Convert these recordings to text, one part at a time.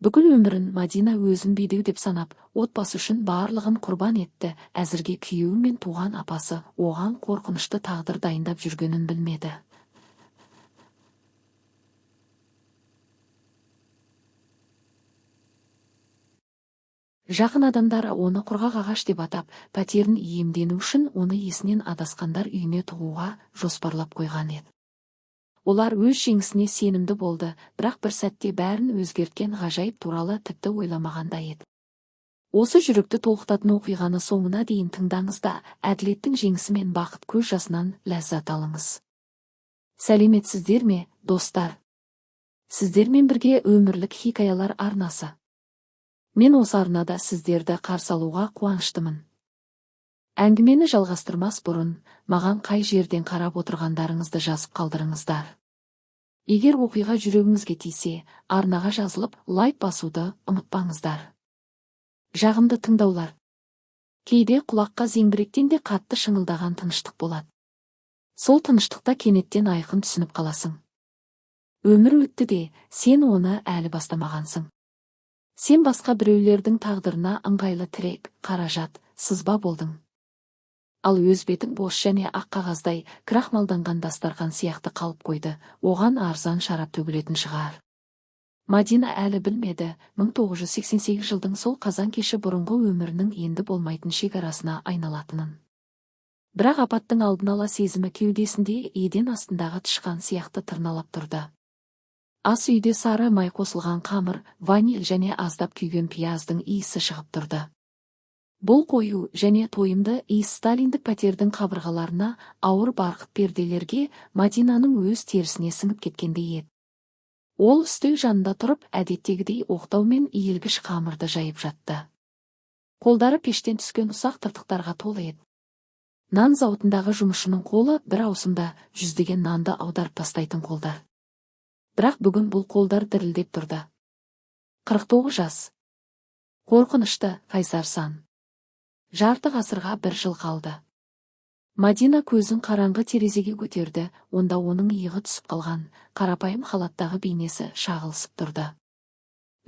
Бүкіл өмірін Мадина өзін бедеу деп санап, отбасы үшін барлығын құрбан етті. Әзірге күйеуі мен туған апасы оған қорқынышты тағдыр дайындап жүргенін білмеді. Жақын адамдары оны құрғақ ағаш деп атап, пәтерін иемдену үшін оны есінен адасқандар үйіне тығуға жоспарлап қойған еді. Олар өз жеңісіне сенімді болды, бірақ бір сәтте бәрін өзгерткен ғажайып туралы тіпті ойламағанда еді. Осы жүректі толқытатын оқиғаны соңына дейін тыңдаңыз да, әділеттің жеңісі мен бақыт көз жасынан ләззат алыңыз. Сәлеметсіздер ме, достар? Сіздермен бірге өмірлік хикаялар арнасы. Мен осы арнада сіздерді қарсы алуға қуаныштымын. Әңгімені жалғастырмас бұрын, маған қай жерден қарап отырғандарыңызды жазып қалдырыңыздар. Егер оқиға жүрегіңізге тисе, арнаға жазылып, лайк басуды ұмытпаңыздар. Жағымды тыңдаулар. Кейде құлаққа зеңбіректен де қатты шыңылдаған тыныштық болады. Сол тыныштықта кенеттен айқын түсініп қаласың. Өмір өтті де, сен оны әлі бастамағансың. Сен басқа біреулердің тағдырына ыңғайлы тірек, қаражат, сызба болдың. Ал өз бетің бос және ақ қағаздай крахмалданған дастархан сияқты қалып қойды, оған арзан шарап төгілетін шығар. Мадина әлі білмеді, 1988 жылдың сол қазан кеші бұрынғы өмірінің енді болмайтын шекарасына айналатынын. Бірақ апаттың алдын ала сезімі кеудесінде еден астындағы тышқан сияқты тырналап тұрды. Ас үйде сары май қосылған қамыр, ваниль және аздап күйген пияздың иісі шығып тұрды. Бұл қою және тойымды иіс сталиндік пәтердің қабырғаларына, ауыр барқыт перделерге, Мадинаның өз терісіне сіңіп кеткендей еді. Ол үстел жанында тұрып, әдеттегідей оқтау мен иілгіш қамырды жайып жатты. Қолдары пештен түскен ұсақ тыртықтарға толы еді. Нан зауытындағы жұмысшының қолы бір ауысымда жүздеген нанды аударып тастайтын қолдар. Бірақ бүгін бұл қолдар дірілдеп тұрды. 49 жас. Қорқынышты, қайсар сан. Жарты ғасырға бір жыл қалды. Мадина көзін қараңғы терезеге көтерді, онда оның иығы түсіп қалған, қарапайым халаттағы бейнесі шағылысып тұрды.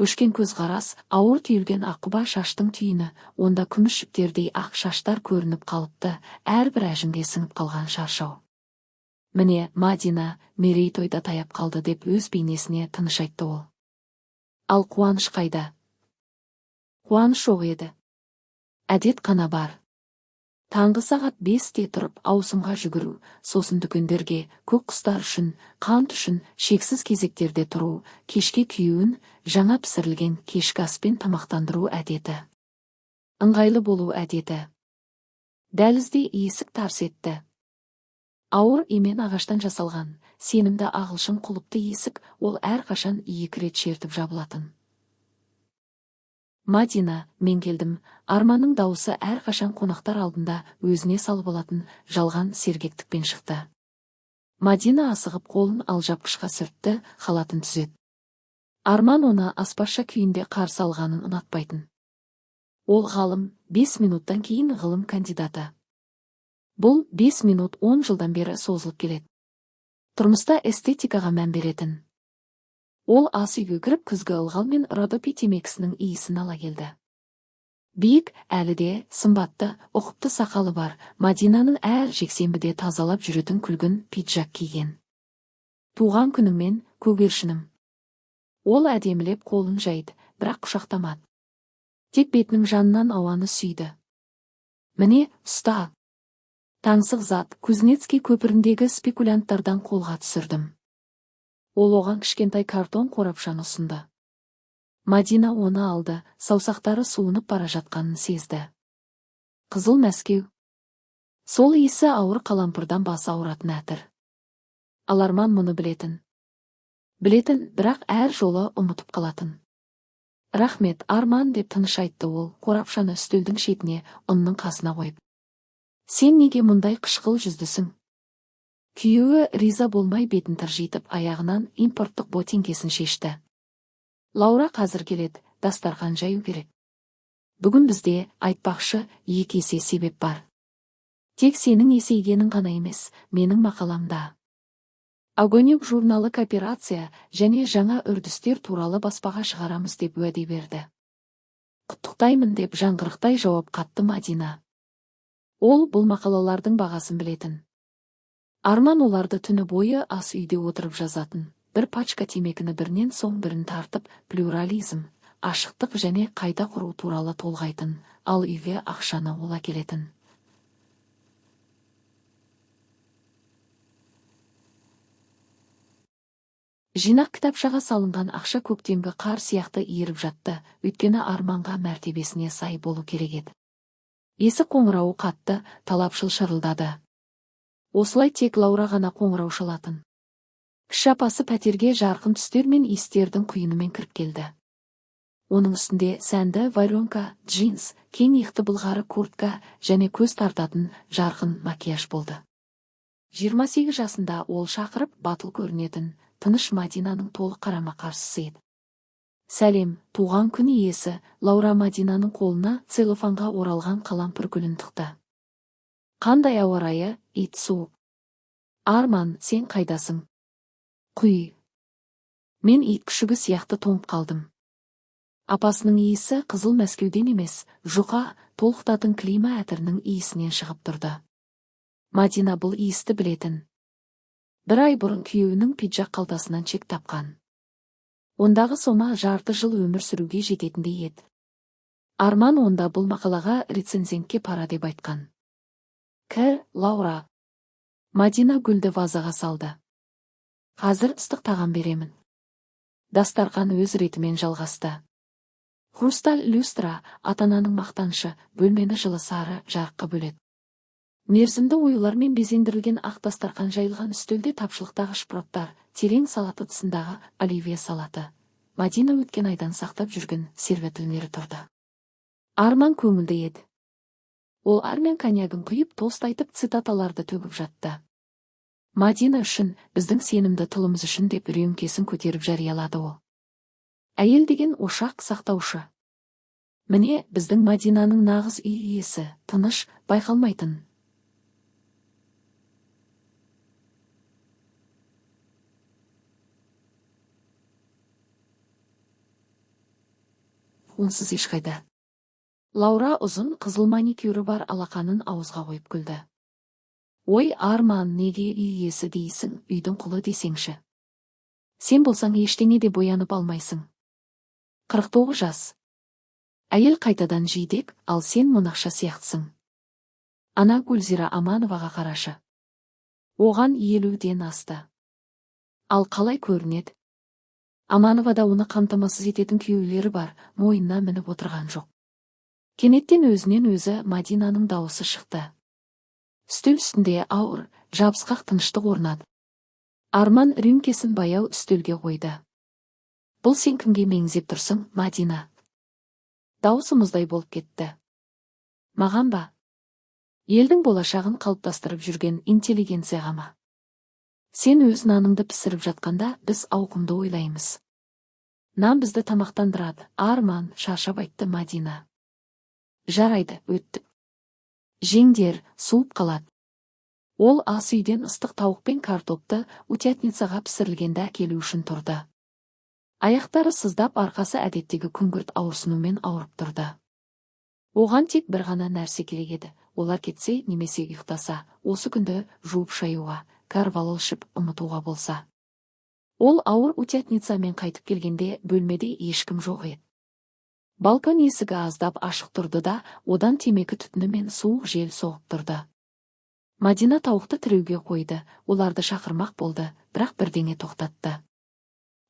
Өшкен көзқарас, ауыр түйілген аққұба шаштың түйіні, онда күміс жіптердей ақ шаштар көрініп қалыпты, әрбір әжімге сіңіп қалған шаршау. Міне, Мадина, мерейтойда таяп қалды деп өз бейнесіне тыныш айтты ол. Ал қуаныш қайда? Қуаныш жоқ еді. Әдет қана бар. Таңғы сағат 5-те тұрып ауысымға жүгіру, сосын дүкендерге, көк құстар үшін, қант үшін шексіз кезектерде тұру, кешке күйеуін жаңа пісірілген кешкі аспен тамақтандыру әдеті. Ыңғайлы болу әдеті. Дәлізде есік тарс етті. Ауыр емен ағаштан жасалған, сенімді ағылшын құлыпты есік, ол әрқашан 2 рет шертіп жабылатын. Мадина, мен келдім, арманның дауысы әрқашан қонақтар алдында өзіне салып алатын жалған сергектікпен шықты. Мадина асығып қолын алжапқышқа сүртті, халатын түзет. Арман оны аспазша күйінде қарсы алғанын ұнатпайтын. Ол ғалым, 5 минуттан кейін ғылым кандидаты. Бұл 5 минут 10 жылдан бері созылып келеді. Тұрмыста эстетикаға мән беретін. Ол ас үйге кіріп күзгі ылғал мен родопи темекісінің иісін ала келді. Биік, әлі де сымбатты, ұқыпты сақалы бар, Мадинаның әр жексенбіде тазалап жүретін күлгін пиджак киген. Туған күніңмен, көгершінім. Ол әдемілеп қолын жайды, бірақ құшақтамады. Тек бетінің жанынан ауаны сүйді. Міне, ұста. Таңсық зат, Кузнецкий көпіріндегі спекулянттардан қолға түсірдім. Ол оған кішкентай картон қорапшаны ұсынды. Мадина оны алды, саусақтары суынып бара жатқанын сезді. Қызыл Мәскеу. Сол иісі ауыр қалампырдан басы ауыратын әтір. Ал Арман мұны білетін. Білетін, бірақ әр жолы ұмытып қалатын. Рахмет, Арман, деп тыныш айтты ол, қорапшаны үстелдің шетіне, ұнның қасына қойып. Сен неге мұндай қышқыл жүздісің? Күйеуі риза болмай бетін тыржитып аяғынан импорттық ботинкесін шешті. Лаура қазір келеді, дастархан жаю керек. Бүгін бізде, айтпақшы, 2 есе себеп бар. Тек сенің есейгенің ғана емес, менің мақаламда. Огонек журналы кооперация және жаңа үрдістер туралы баспаға шығарамыз деп уәде берді. Құттықтаймын деп жаңғырықтай жауап қатты Мадина. Ол бұл мақалалардың бағасын білетін. Арман оларды түні бойы ас үйде отырып жазатын. Бір пачка темекіні бірінен соң бірін тартып, плюрализм, ашықтық және қайта құру туралы толғайтын, ал үйге ақшаны ол әкелетін. Жинақ кітапшаға салынған ақша көктемгі қар сияқты иіріп жатты, өйткені арманға мәртебесіне сай болу керек еді. Есік қоңырауы қатты, талапшыл шырылдады. Осылай тек Лаура ғана қоңырау шалатын. Кіші апасы пәтерге жарқын түстер мен иістердің құйынымен кіріп келді. Оның үстінде сәнді вайронка, джинс, кең иықты былғары куртка және көз тартатын жарқын макияж болды. 28 жасында ол шақырып батыл көрінетін, тыныш Мадинаның толық қарама-қарсысы еді. Сәлем, туған күн иесі. Лаура Мадинаның қолына целлофанға оралған қалампыр гүлін тықты. Қандай ауа райы, ит суық. Арман, сен қайдасың? Құй. Мен ит күшігі сияқты тоңып қалдым. Апасының иісі қызыл Мәскеуден емес, жұқа, толықтатын клима әтірінің иісінен шығып тұрды. Мадина бұл иісті білетін. Бір ай бұрын күйеуінің пиджак қалтасынан чек тапқан. Ондағы сома жарты жыл өмір сүруге жететіндей еді. Арман онда бұл мақалаға рецензентке пара деп айтқан. Лаура. Мадина гүлді вазаға салды. Қазір ыстық тағам беремін. Дастархан өз ретімен жалғасты. Хрусталь люстра, атананың мақтаншы, бөлмені жылы сары жарыққа бөледі. Мерзімді оюлармен безендірілген ақ дастархан жайылған үстелде тапшылықтағы шпроттар, терең салаты тұсындағы оливье салаты. Мадина өткен айдан сақтап жүрген серветілмері тұрды. Арман көңілді еді. Ол армян коньягын құйып тост айтып цитаталарды төгіп жатты. Мадина үшін, біздің сенімді тылымыз үшін деп рюмкесін көтеріп жариялады ол. Әйел деген ошақ сақтаушы. Міне, біздің Мадинаның нағыз үй иесі, тыныш, байқалмайтын. Онсыз ешқайда. Лаура ұзын қызыл маникюрі бар алақанын ауызға қойып күлді. Ой, Арман, неге үй иесі дейсің, үйдің құлы десеңші. Сен болсаң ештеңе де боянып алмайсың. 49 жас. Әйел қайтадан жидек, ал сен монақша сияқтысың. Ана Гүлзира Амановаға қарашы. Оған 50-ден асты. Ал қалай көрінеді? Амановада оны қамтамасыз ететін күйеулері бар, мойнына мініп отырған жоқ. Кенеттен өзінен өзі Мадинаның дауысы шықты. Үстел үстінде ауыр, жабысқақ тыныштық орнады. Арман рюмкесін баяу үстелге қойды. Бұл сен кімге меңзеп тұрсың, Мадина? Дауысы мұздай болып кетті. Маған ба? Елдің болашағын қалыптастырып жүрген интеллигенцияға ма? Сен өз наныңды пісіріп жатқанда, біз ауқымды ойлаймыз. Нан бізді тамақтандырады. Арман, шаршап айтты Мадина. Жарайды, өтті. Жеңдер, суып қалады. Ол ас үйден ыстық тауық пен картопты утятницаға пісірілгенді әкелу үшін тұрды. Аяқтары сыздап, арқасы әдеттегі күңгірт ауырсынумен ауырып тұрды. Оған тек бір ғана нәрсе керек еді. Олар кетсе немесе ұйықтаса, осы күнді жуып шаюға, карвалол ішіп ұмытуға болса. Ол ауыр утятницамен қайтып келгенде бөлмеде ешкім жоқ еді. Балкон есігі аздап ашық тұрды да, одан темекі түтіні мен суық жел соғып тұрды. Мадина тауықты тіреуге қойды, оларды шақырмақ болды, бірақ бірдеңе тоқтатты.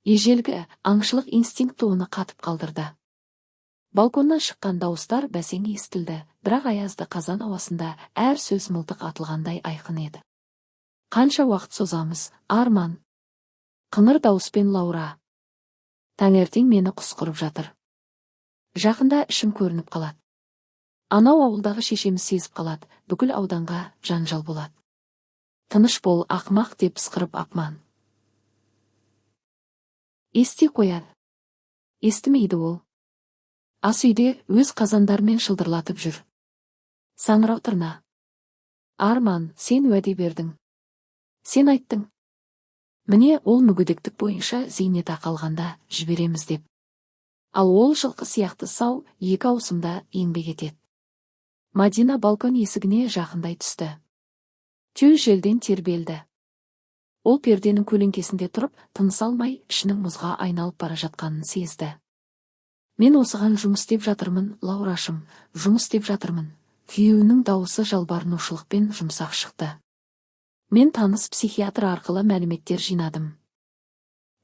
Ежелгі, аңшылық инстинкті оны қатып қалдырды. Балконнан шыққан дауыстар бәсең естілді, бірақ аязды қазан ауасында әр сөз мылтық атылғандай айқын еді. Қанша уақыт созамыз, Арман? Қыңыр дауыспен Лаура. Таңертең мені құсқырып жатыр. Жақында ішім көрініп қалады. Анау ауылдағы шешеміз сезіп қалады, бүкіл ауданға жанжал болады. Тыныш бол, ақмақ деп пысқырып апман. Ести қояды. Естімейді ол. Ас үйде өз қазандармен шылдырлатып жүр. Саңырау тырна. Арман, сен уәде бердің. Сен айттың. Міне ол мүгедектік бойынша зейнетақы алғанда жібереміз деп. Ал ол жылқы сияқты сау, 2 ауысымда еңбек етеді. Мадина балкон есігіне жақындай түсті. Түйе желден тербелді. Ол перденің көлеңкесінде тұрып, тыныс алмай, ішінің мұзға айналып бара жатқанын сезді. Мен осыған жұмыс істеп жатырмын, Лаурашым, жұмыс істеп жатырмын. Күйеуінің дауысы жалбарынушылықпен жұмсақ шықты. Мен таныс психиатр арқылы мәліметтер жинадым.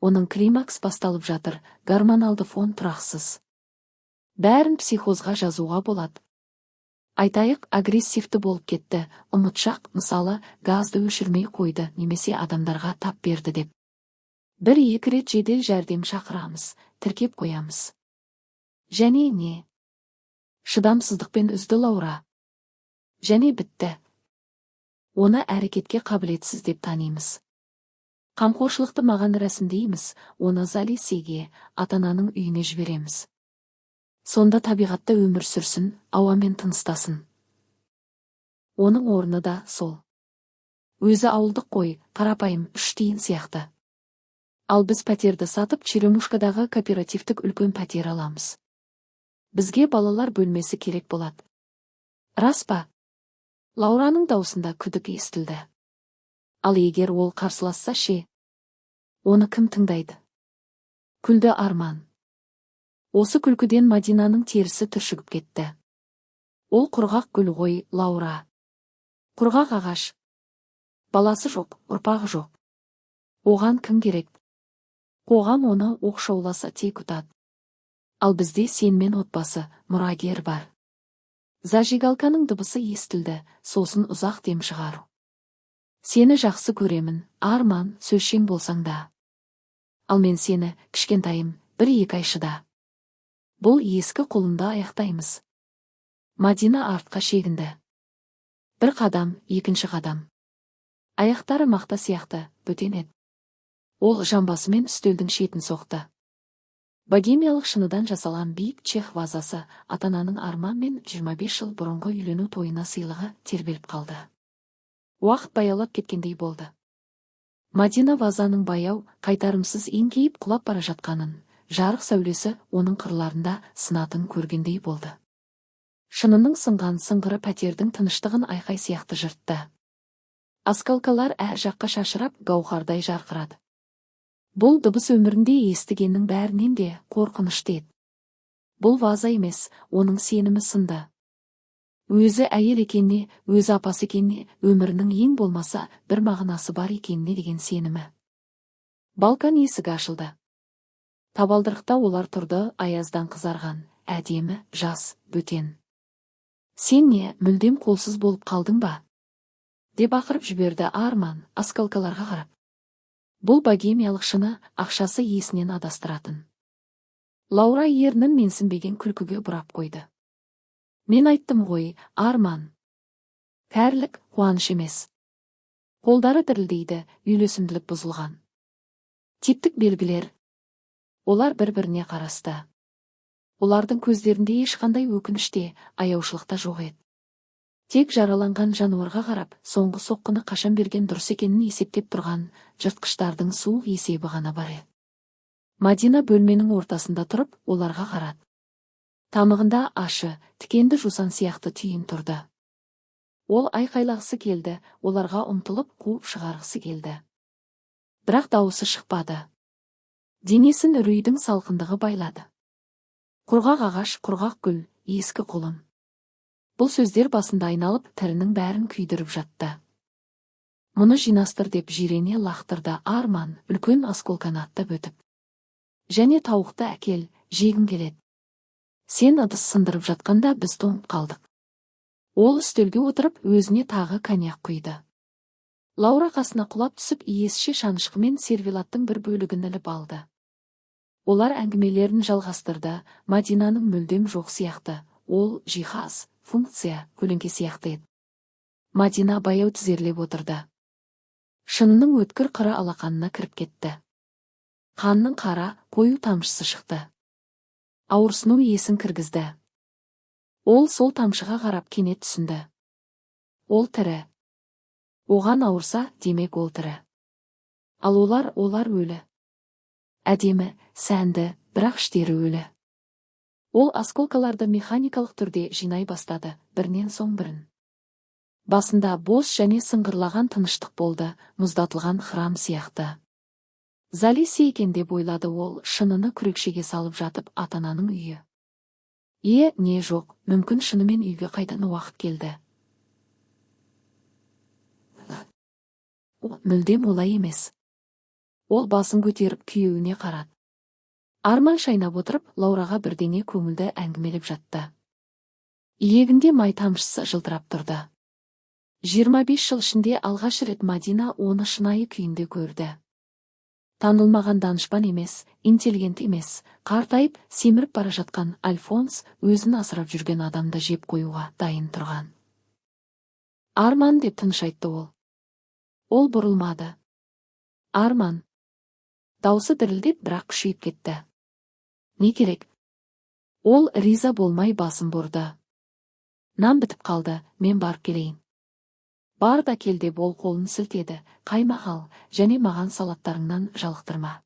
Оның климакс басталып жатыр, гормоналды фон тұрақсыз. Бәрін психозға жазуға болады. Айтайық, агрессивті болып кетті, ұмытшақ, мысалы, газды өшірмей қойды, немесе адамдарға тап берді деп. 1-2 рет жедел жәрдем шақырамыз, тіркеп қоямыз. Және не? Шыдамсыздықпен үзді Лаура. Және бітті. Оны әрекетке қабілетсіз деп танимыз. Қамқоршылықты маған рәсімдейміз, оны Залисиге, ата-ананың үйіне жібереміз. Сонда табиғатта өмір сүрсін, ауамен тыныстасын. Оның орны да сол. Өзі ауылдық қой, қарапайым, 3 тиын сияқты. Ал біз пәтерді сатып, Черемушкадағы кооперативтік үлкен пәтер аламыз. Бізге балалар бөлмесі керек болады. Рас па? Лаураның даусында күдік естілді. Ал егер ол қарсыласса ше? Оны кім тыңдайды? Күлді Арман. Осы күлкіден Мадинаның терісі түршігіп кетті. Ол құрғақ гүл ғой, Лаура. Құрғақ ағаш. Баласы жоқ, ұрпағы жоқ. Оған кім керек? Қоғам оны оқшауласа тек ұтады. Ал бізде сенмен отбасы, мұрагер бар. Зажигалканың дыбысы естілді, сосын ұзақ дем шығару. Сені жақсы көремін, Арман, сөзшең болсаң да. Ал мен сені, кішкентайым, 1-2 ай шыда. Бұл ескі қолында аяқтаймыз. Мадина артқа шегінді. 1 қадам, 2 қадам. Аяқтары мақта сияқты, бөтен еді. Ол жамбасымен үстелдің шетін соқты. Богемиялық шыныдан жасалған биік чех вазасы ата-ананың Арман мен 25 жыл бұрынғы үйлену тойына сыйлығы тербеліп қалды. Уақыт баяулап кеткендей болды. Мадина вазаның баяу, қайтарымсыз еңкейіп құлап бара жатқанын, жарық сәулесі оның қырларында сынатын көргендей болды. Шынының сынған сыңғыры пәтердің тыныштығын айқай сияқты жыртты. Аскалкалар әр жаққа шашырап гауһардай жарқырады. Бұл дыбыс өмірінде естігеннің бәрінен де қорқынышты еді. Бұл ваза емес, оның сенімі сынды. Өзі әйел екеніне, өзі апасы екеніне, өмірінің ең болмаса бір мағынасы бар екеніне деген сенімі. Балкон есігі ашылды. Табалдырықта олар тұрды, аяздан қызарған, әдемі, жас, бөтен. Сен не, мүлдем қолсыз болып қалдың ба? Деп ақырып жіберді Арман, аскалкаларға қарап. Бұл богемиялық шыны, ақшасы есінен адастыратын. Лаура ернін менсінбеген күлкіге бұрап қойды. Мен айттым ғой, Арман. Кәрілік, қуаныш емес. Қолдары дірілдейді, үйлесімділік бұзылған. Типтік белгілер. Олар бір-біріне қарасты. Олардың көздерінде ешқандай өкініште, аяушылықта жоқ еді. Тек жараланған жануарға қарап, соңғы соққыны қашан берген дұрыс екенін есептеп тұрған жыртқыштардың суық есебі ғана бар еді. Мадина бөлменің ортасында тұрып, оларға қарады. Тамығында ашы, тікенді жусан сияқты түйін тұрды. Ол айқайлағысы келді, оларға ұмтылып қуып шығарғысы келді. Бірақ дауысы шықпады. Денесін үрейдің салқындығы байлады. Құрғақ ағаш, құрғақ гүл, ескі құлын. Бұл сөздер басында айналып, тірінің бәрін күйдіріп жатты. Мұны жинастыр деп жирене лақтырды Арман, үлкен осколканы аттап өтіп. Және тауықты әкел, жегім келеді. Сен ыдыс сындырып жатқанда біз тоңып қалдық. Ол үстелге отырып, өзіне тағы коньяк құйды. Лаура қасына құлап түсіп, иесше шанышқымен сервелаттың бір бөлігін іліп алды. Олар әңгімелерін жалғастырды, Мадинаның мүлдем жоқ сияқты. Ол жиһаз, функция, көлеңке сияқты еді. Мадина баяу тізерлеп отырды. Шынының өткір қыры алақанына кіріп кетті. Қанның қара, қою тамшысы шықты. Ауырсыну есін кіргізді. Ол сол тамшыға қарап кенет түсінді. Ол тірі. Оған ауырса, демек ол тірі. Ал олар өлі. Әдемі, сәнді, бірақ іштері өлі. Ол осколкаларды механикалық түрде жинай бастады, бірінен соң бірін. Басында бос және сыңғырлаған тыныштық болды, мұздатылған храм сияқты. Залиси екен деп ойлады ол, шыныны күрекшеге салып жатып ата-ананың үйі. Не жоқ, мүмкін шынымен үйге қайтатын уақыт келді. Мүлдем олай емес. Ол басын көтеріп күйеуіне қарады. Арман шайнап отырып, Лаураға бірдеңе көңілді әңгімелеп жатты. Иегінде май тамшысы жылтырап тұрды. 25 жыл ішінде алғаш рет Мадина оны шынайы күйінде көрді. Танылмаған данышпан емес, интеллигент емес, қартайып, семіріп бара жатқан Альфонс өзін асырап жүрген адамды жеп қоюға дайын тұрған. Арман деп тыныш айтты ол. Ол бұрылмады. Арман. Даусы дірілдеп, бірақ күшейіп кетті. Не керек? Ол риза болмай басын бұрды. Нан бітіп қалды, мен барып келейін. Бар да кел деп ол қолын сілтеді, қаймақ ал, және маған салаттарыңнан жалықтырма.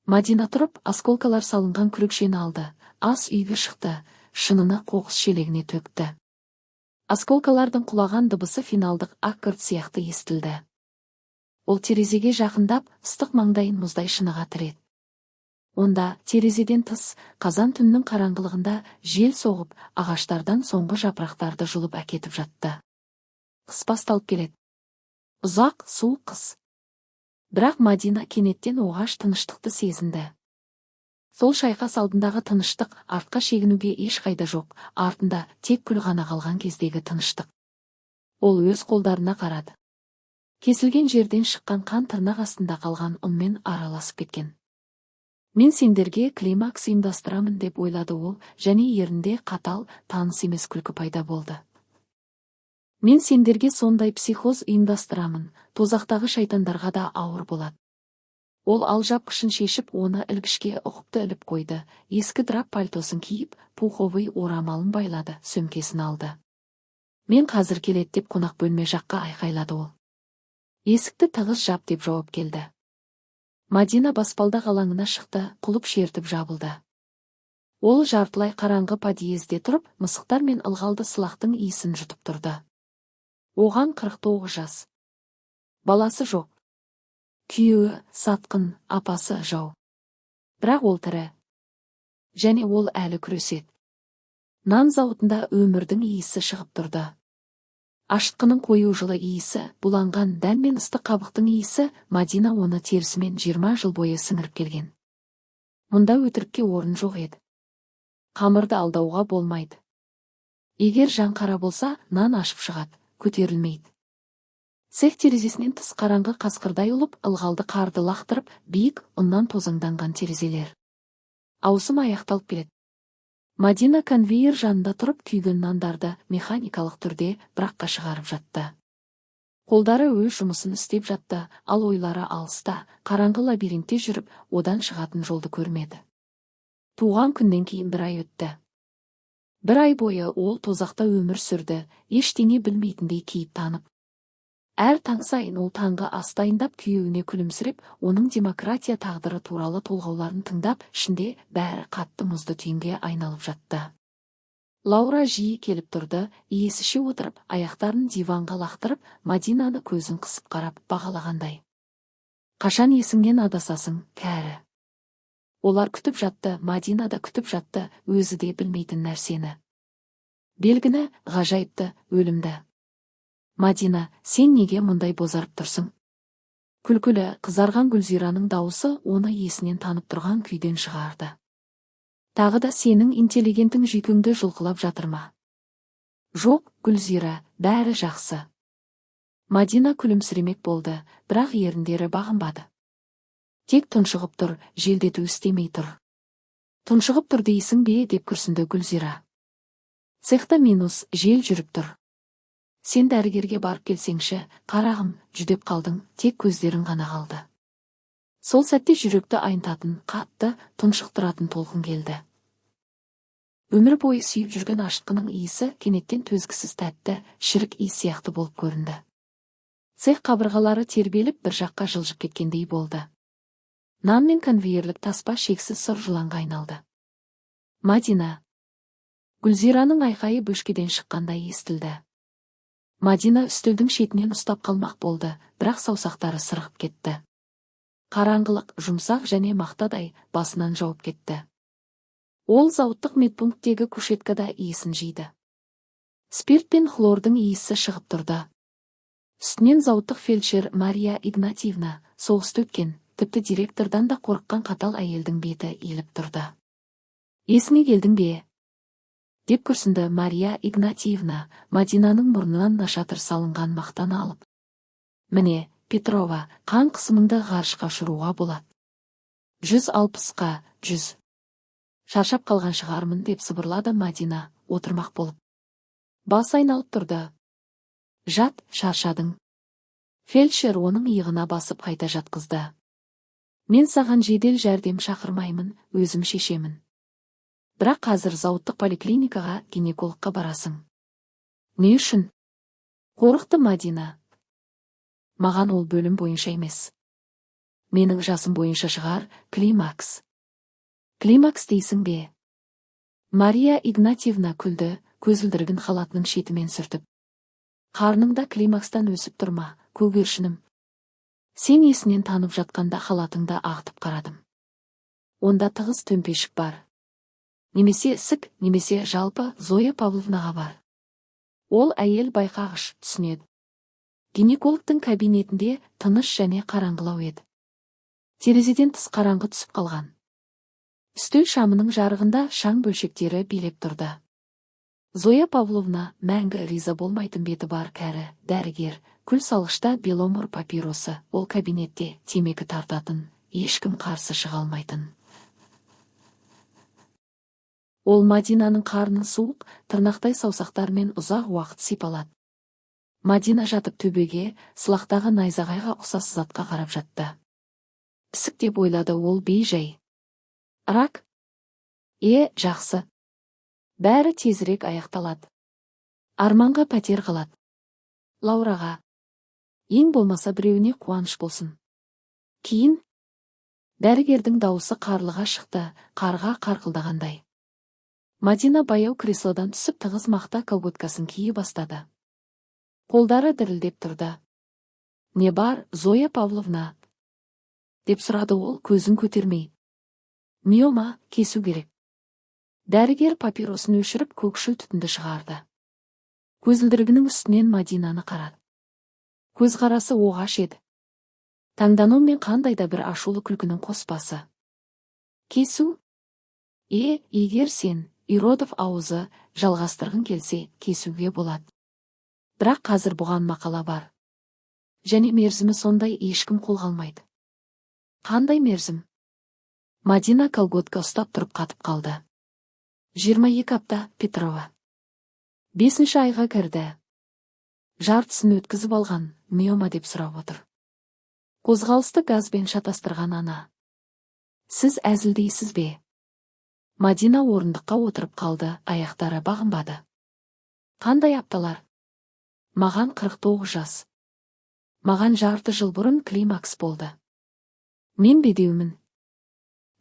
Мадина тұрып, осколкалар салынған күрекшені алды, ас үйге шықты, шынына қоқыс шелегіне төкті. Осколкалардың құлаған дыбысы финалдық аккорд сияқты естілді. Ол терезеге жақындап, ыстық маңдайын мұздай шыныға тіреді. Онда, терезеден тыс, қазан түннің қараңғылығында жел соғып, ағаштардан соңғы жапырақтарды жұлып әкетіп жатты. Қыс басталып келеді. Ұзақ, суық қыс. Бірақ Мадина кенеттен оғаш тыныштықты сезінді. Сол шайқас алдындағы тыныштық, артқа шегінуге ешқайда жоқ, артында тек күл ғана қалған кездегі тыныштық. Ол өз қолдарына қарады. Кесілген жерден шыққан қан тырнақ астында қалған ұнмен араласып кеткен. Мен сендерге климакс ұйымдастырамын деп ойлады ол, және ерінде қатал, таныс емес күлкі пайда болды. Мен сендерге сондай психоз ұйымдастырамын, тозақтағы шайтандарға да ауыр болады. Ол алжапқышын шешіп, оны ілгішке ұқыпты іліп қойды, ескі драп пальтосын киіп, пуховый орамалын байлады, сөмкесін алды. Мен қазір келеді деп қонақ бөлме жаққа айқайлады ол. Есікті тығыз жап деп жауап келді. Мадина баспалдақ алаңына шықты, құлып шертіп жабылды. Ол жартылай қараңғы подъезде тұрып, мысықтар мен ылғалды сылақтың иісін жұтып тұрды. Оған 49 жас. Баласы жоқ. Күйеуі сатқын, апасы жау. Бірақ ол тірі. Және ол әлі күреседі. Нан зауытында өмірдің иісі шығып тұрды. Ашытқының қою жылы иісі, буланған дән мен ыстық қабықтың иісі, Мадина оны терісімен 20 жыл бойы сіңіріп келген. Мұнда өтірікке орын жоқ еді. Қамырды алдауға болмайды. Егер жан қара болса, нан ашып шығады, көтерілмейді. Цех терезесінен тыс қараңғы қасқырдай ұлып, ылғалды қарды лақтырып, биік, ұннан тозаңданған терезелер. Ауысым аяқталып келеді. Мадина конвейер жанында тұрып, күйген нандарды механикалық түрде біраққа шығарып жатты. Қолдары өз жұмысын істеп жатты, ал ойлары алыста, қараңғы лабиринтте жүріп, одан шығатын жолды көрмеді. Туған күннен кейін 1 ай өтті. 1 ай бойы ол тозақта өмір сүрді, ештеңе білмейтіндей кейіп танып. Әр таң сайын ол таңғы ас дайындап, күйеуіне күлімсіреп, оның демократия тағдыры туралы толғауларын тыңдап, ішінде бәрі қатты мұзды түйінге айналып жатты. Лаура жиі келіп тұрды, иесіше отырып, аяқтарын диванға лақтырып, Мадинаны көзін қысып қарап бағалағандай. Қашан есіңнен адасасың, кәрі? Олар күтіп жатты, Мадина да күтіп жатты, өзі де білмейтін нәрсені. Белгіні, ғажайыпты, өлімді. Мадина, сен неге мұндай бозарып тұрсың? Күлкілі, қызарған Гүлзираның дауысы оны есінен танып тұрған күйден шығарды. Тағы да сенің интеллигентің жүйкеңді жұлқылап жатыр ма? Жоқ, Гүлзира, бәрі жақсы. Мадина күлімсіремек болды, бірақ еріндері бағынбады. Тек тұншығып тұр, желдету істемей тұр. Тұншығып тұр дейсің бе деп күрсінді Гүлзира. Цехта минус, жел жүріп тұр. Сен дәрігерге барып келсеңші, қарағым, жүдеп қалдың, тек көздерің ғана қалды. Сол сәтте жүректі айнтатын, қатты, тұншықтыратын толқын келді. Өмір бойы сүйіп жүрген ашытқының иісі кенеттен төзгісіз тәтті, шірік иіс сияқты болып көрінді. Цех қабырғалары тербеліп бір жаққа жылжып кеткендей болды. Нан мен конвейерлік таспа шексіз сұр жыланға айналды. Мадина. Гүлзираның айқайы бөшкеден шыққандай естілді. Мадина үстелдің шетінен ұстап қалмақ болды, бірақ саусақтары сырғып кетті. Қараңғылық, жұмсақ және мақтадай басынан жауып кетті. Ол зауыттық медпункттегі кушеткада иісін жейді. Спирт пен хлордың иісі шығып тұрды. Үстінен зауыттық фельдшер Мария Игнатьевна, соғысты өткен, тіпті директордан да қорыққан қатал әйелдің беті иіліп тұрды. Есіңе келдің бе? Деп күрсінді Мария Игнатьевна, Мадинаның мұрнынан нашатыр салынған мақтаны алып. Міне, Петрова, қан қысымыңды ғарышқа ұшыруға болады. 160-қа, 100. Шаршап қалған шығармын деп сыбырлады Мадина, отырмақ болып. Бас айналып тұрды. Жат, шаршадың. Фельдшер оның иығына басып қайта жатқызды. Мен саған жедел жәрдем шақырмаймын, өзім шешемін. Бірақ қазір зауыттық поликлиникаға, гинекологқа барасың. Не үшін? Қорықты Мадина. Маған ол бөлім бойынша емес. Менің жасым бойынша шығар, климакс. Климакс дейсің бе? Мария Игнатьевна күлді, көзілдірігін халатының шетімен сүртіп. Қарныңда климакстан өсіп тұрма, көгершінім. Сен есінен танып жатқанда халатыңда ағытып қарадым. Онда тығыз төмпешік бар. Немесе ісік, немесе жалпы Зоя Павловнаға бар. Ол әйел байқағыш, түсінеді. Гинекологтың кабинетінде тыныш және қараңғылау еді. Терезеден тыс қараңғы түсіп қалған. Үстел шамының жарығында шаң бөлшектері билеп тұрды. Зоя Павловна мәңгі риза болмайтын беті бар кәрі дәрігер, күл салғышта беломор папиросы, ол кабинетте темекі тартатын, ешкім қарсы шыға алмайтын. Ол Мадинаның қарнын суық, тырнақтай саусақтармен ұзақ уақыт сипалады. Мадина жатып төбеге, сылақтағы найзағайға ұқсас затқа қарап жатты. Ісік деп ойлады ол бей-жай. Рак? Жақсы. Бәрі тезірек аяқталады. Арманға пәтер қалады. Лаураға. Ең болмаса біреуіне қуаныш болсын. Кейін? Дәрігердің дауысы қарлыға шықты, қарға қарқылдағандай. Мадина баяу креслодан түсіп тығыз мақта колготкасын кие бастады. Қолдары дірілдеп тұрды. Не бар, Зоя Павловна? Деп сұрады ол көзін көтермей. Миома, кесу керек. Дәрігер папиросын өшіріп көкшіл түтінді шығарды. Көзілдірігінің үстінен Мадинаны қарады. Көзқарасы оғаш еді. Таңданумен қандай да бір ашулы күлкінің қоспасы. Кесу? Егер сен, Иродов аузы, жалғастырғың келсе, кесуге болады. Бірақ қазір бұған мақала бар. Және мерзімі сондай ешкім қолға алмайды. Қандай мерзім? Мадина колготка ұстап тұрып қатып қалды. 22 апта, Петрова. 5-ші айға кірді. Жартысын өткізіп алған, миома деп сұрап отыр. Қозғалысты газбен шатастырған ана. Сіз әзілдейсіз бе? Мадина орындыққа отырып қалды, аяқтары бағынбады. Қандай апталар? Маған 49 жас. Маған жарты жыл бұрын климакс болды. Мен бедеумін.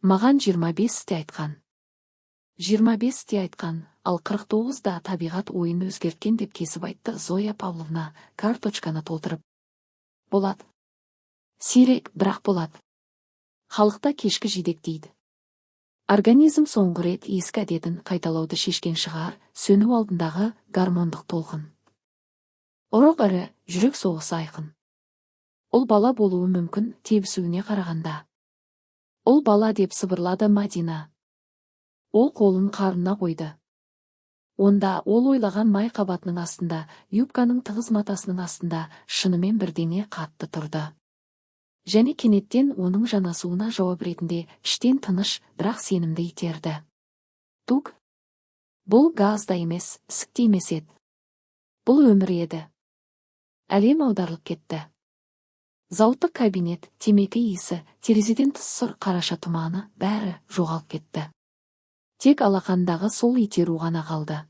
Маған 25-те айтқан. 25-те айтқан, ал 49-да табиғат ойын өзгерткен деп кесіп айтты Зоя Павловна, карточканы толтырып. Болады. Сирек, бірақ болады. Халықта кешкі жидек дейді. Организм соңғы рет ескі әдетін қайталауды шешкен шығар, сөну алдындағы гормондық толқын. Ұрық ірі, жүрек соғысы айқын. Ол бала болуы мүмкін, тебісуіне қарағанда. Ол бала деп сыбырлады Мадина. Ол қолын қарнына қойды. Онда ол ойлаған май қабатының астында, юбканың тығыз матасының астында шынымен бірдеңе қатты тұрды. Және кенеттен оның жанасуына жауап ретінде іштен тыныш, бірақ сенімді итерді. Тук. Бұл газда емес, ісікте емес еді. Бұл өмір еді. Әлем аударылып кетті. Зауыттық кабинет, темекі иісі, терезеден тыс сұр қараша тұманы, бәрі жоғалып кетті. Тек алақандағы сол итеру ғана қалды.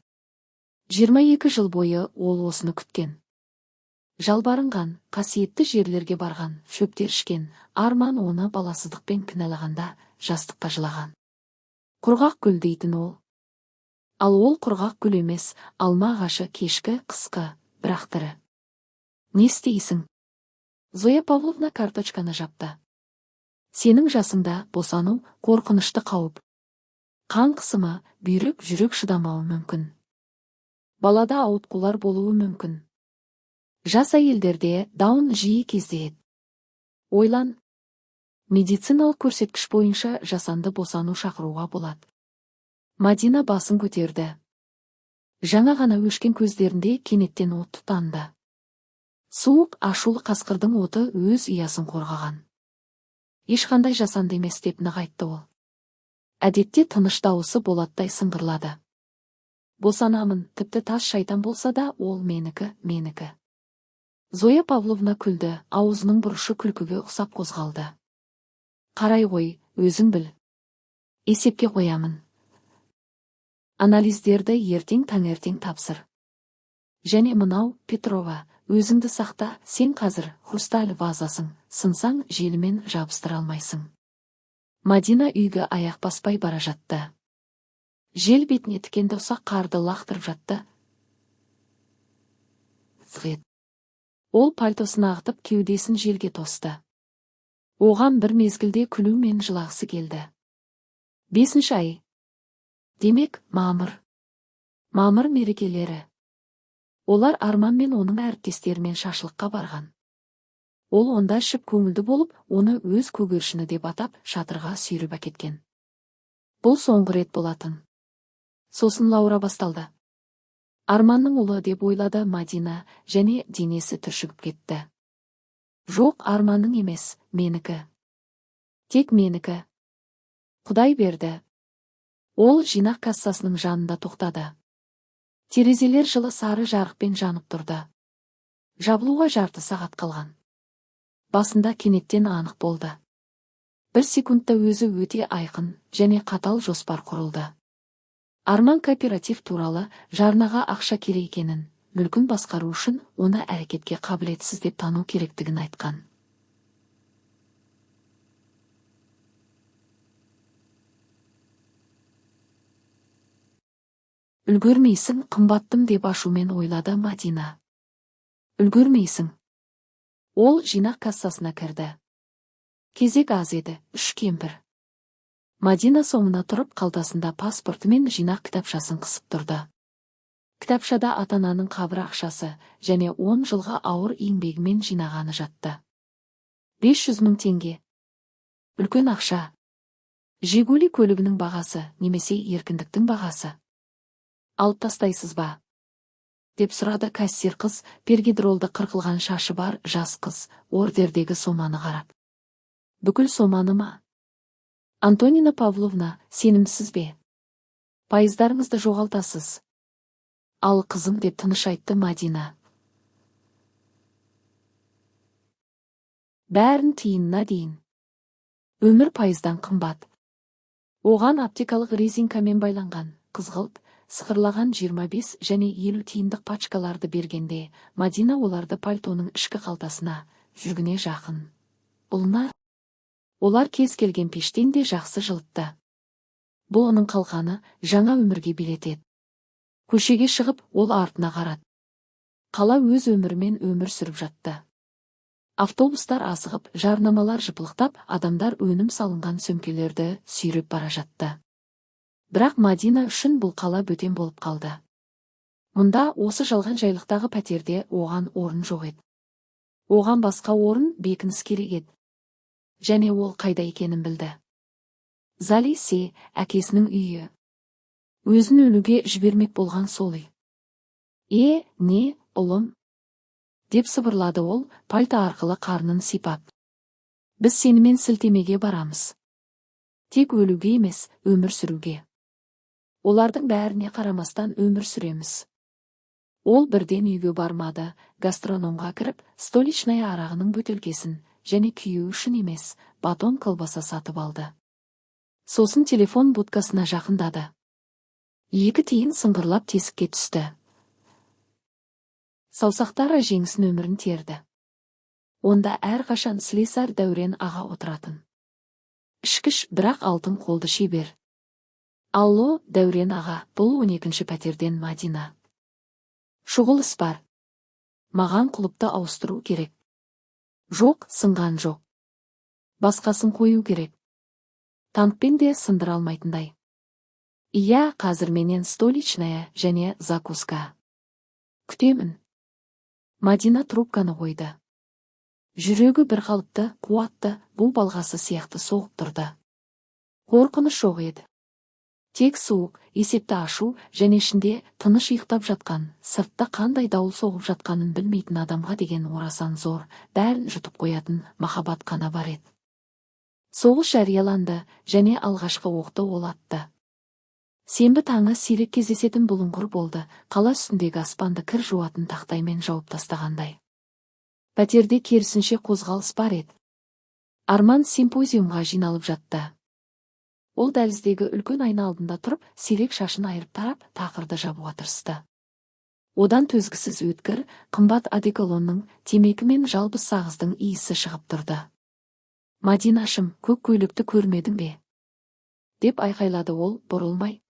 22 жыл бойы ол осыны күткен. Жалбарынған, қасиетті жерлерге барған, шөптер ішкен, Арман оны баласыздықпен кінәлағанда, жастыққа жылаған. Құрғақ гүл дейтін ол. Ал ол құрғақ гүл емес, алма ағашы кешкі, қысқы, бірақ тірі. Не істейсің? Зоя Павловна карточканы жапты. Сенің жасыңда босану қорқынышты қауіп. Қан қысымы, бүйрек, жүрек шыдамауы мүмкін. Балада ауытқулар болуы мүмкін. Жас әйелдерде даун жиі кездеседі. Ойлан. Медициналық көрсеткіш бойынша жасанды босану шақыруға болады. Мадина басын көтерді. Жаңа ғана өшкен көздерінде кенеттен от тұтанды. Суық, ашулы қасқырдың оты өз ұясын қорғаған. Ешқандай жасанды емес деп нығайтты ол. Әдетте тыныш дауысы болаттай сыңғырлады. Босанамын, тіпті тас шайтан болса да, ол менікі, менікі. Зоя Павловна күлді, аузының бұрышы күлкіге ұқсап қозғалды. Қарай ғой, өзің біл. Есепке қоямын. Анализдерді ертең таңертең тапсыр. Және мынау, Петрова, өзіңді сақта, сен қазір хрусталь вазасың, сынсаң желімен жабыстыра алмайсың. Мадина үйге аяқ баспай бара жатты. Жел бетіне тікенді ұсақ қарды лақтырып жатты. Зғет. Ол пальтосын ағытып кеудесін желге тосты. Оған бір мезгілде күлу мен жылағысы келді. 5 ай. Демек, мамыр. Мамыр мерекелері. Олар Арман мен оның әріптестерімен шашлыққа барған. Ол онда ішіп көңілді болып, оны өз көгершіні деп атап, шатырға сүйріп әкеткен. Бұл соңғы рет болатын. Сосын Лаура басталды. Арманның ұлы деп ойлады Мадина, және денесі түршігіп кетті. Жоқ, Арманның емес, менікі. Тек менікі. Құдай берді. Ол жинақ кассасының жанында тоқтады. Терезелер жылы сары жарықпен жанып тұрды. Жабылуға жарты сағат қалған. Басында кенеттен анық болды. Бір секундта өзі өте айқын және қатал жоспар құрылды. Арман кооператив туралы жарнаға ақша керек екенін, мүлкін басқару үшін оны әрекетке қабілетсіз деп тану керектігін айтқан. Үлгермейсің, қымбаттым деп ашумен ойлады Мадина. Үлгермейсің. Ол жинақ кассасына кірді. Кезек аз еді, 3 кемпір. Мадина соңына тұрып қалтасында паспорты мен жинақ кітапшасын қысып тұрды. Кітапшада ата-ананың қабір ақшасы және 10 жылға ауыр еңбегімен жинағаны жатты. 500 000 теңге. Үлкен ақша. Жигули көлігінің бағасы, немесе еркіндіктің бағасы. Алып тастайсыз ба? Деп сұрады кассир қыз, пергидролды қырқылған шашы бар жас қыз, ордердегі соманы қарап. Бүкіл соманы ма? Антонина Павловна, сенімсіз бе? Пайыздарыңызды жоғалтасыз. Ал қызым, деп тыныш айтты Мадина. Бәрін тиынына дейін. Өмір пайыздан қымбат. Оған аптекалық резинкамен байланған, қызғылт, сықырлаған 25 және 50 тиындық пачкаларды бергенде, Мадина оларды пальтоның ішкі қалтасына, жүргіне жақын. Ұлына. Олар кез келген пештен де жақсы жылытты. Бұл оның қалқаны, жаңа өмірге билетеді. Көшеге шығып, ол артына қарады. Қала өз өмірімен өмір сүріп жатты. Автобустар асығып, жарнамалар жыпылықтап, адамдар өнім салынған сөмкелерді сүйреп бара жатты. Бірақ Мадина үшін бұл қала бөтен болып қалды. Мұнда осы жалған жайлықтағы пәтерде оған орын жоқ еді. Оған басқа орын бекініс керек еді. Және ол қайда екенін білді. Залисе, әкесінің үйі. Өзін өлуге жібермек болған сол үй. Не, ұлым? Деп сыбырлады ол, пальто арқылы қарнын сипап. Біз сенімен сілтемеге барамыз. Тек өлуге емес, өмір сүруге. Олардың бәріне қарамастан өмір сүреміз. Ол бірден үйге бармады, гастрономға кіріп, столичная арағының бөтелкесін және күйеу үшін емес, батон колбаса сатып алды. Сосын телефон будкасына жақындады. 2 тиын сыңғырлап тесікке түсті. Саусақтары жеңіс нөмірін терді. Онда әрқашан слесарь Дәурен аға отыратын. Ішкіш, бірақ алтын қолды шебер. Алло, Дәурен аға, бұл 12-ші пәтерден Мадина. Шұғыл іс бар. Маған құлыпты ауыстыру керек. Жоқ, сынған жоқ. Басқасын қою керек. Танкпен де сындыра алмайтындай. Ия, қазір менен столичная және закуска. Күтемін. Мадина трубканы қойды. Жүрегі бір қалыпты, қуатты, бұл балғасы сияқты соғып тұрды. Қорқыныш жоқ еді. Тек суық, есепті ашу және ішінде тыныш ұйықтап жатқан, сыртта қандай дауыл соғып жатқанын білмейтін адамға деген орасан зор, бәрін жұтып қоятын махаббат қана бар еді. Соғыс жарияланды және алғашқы оқты ол атты. Сенбі таңы сирек кездесетін бұлыңғыр болды, қала үстіндегі аспанды кір жуатын тақтаймен жауып тастағандай. Пәтерде керісінше қозғалыс бар еді. Арман симпозиумға жиналып жатты. Ол дәліздегі үлкен айна алдында тұрып, сирек шашын айырып тарап, тақырды жабуға тырысты. Одан төзгісіз өткір, қымбат одеколонның, темекі мен жалбыз сағыздың иісі шығып тұрды. Мадинашым, көк көйлекті көрмедің бе? Деп айқайлады ол, бұрылмай.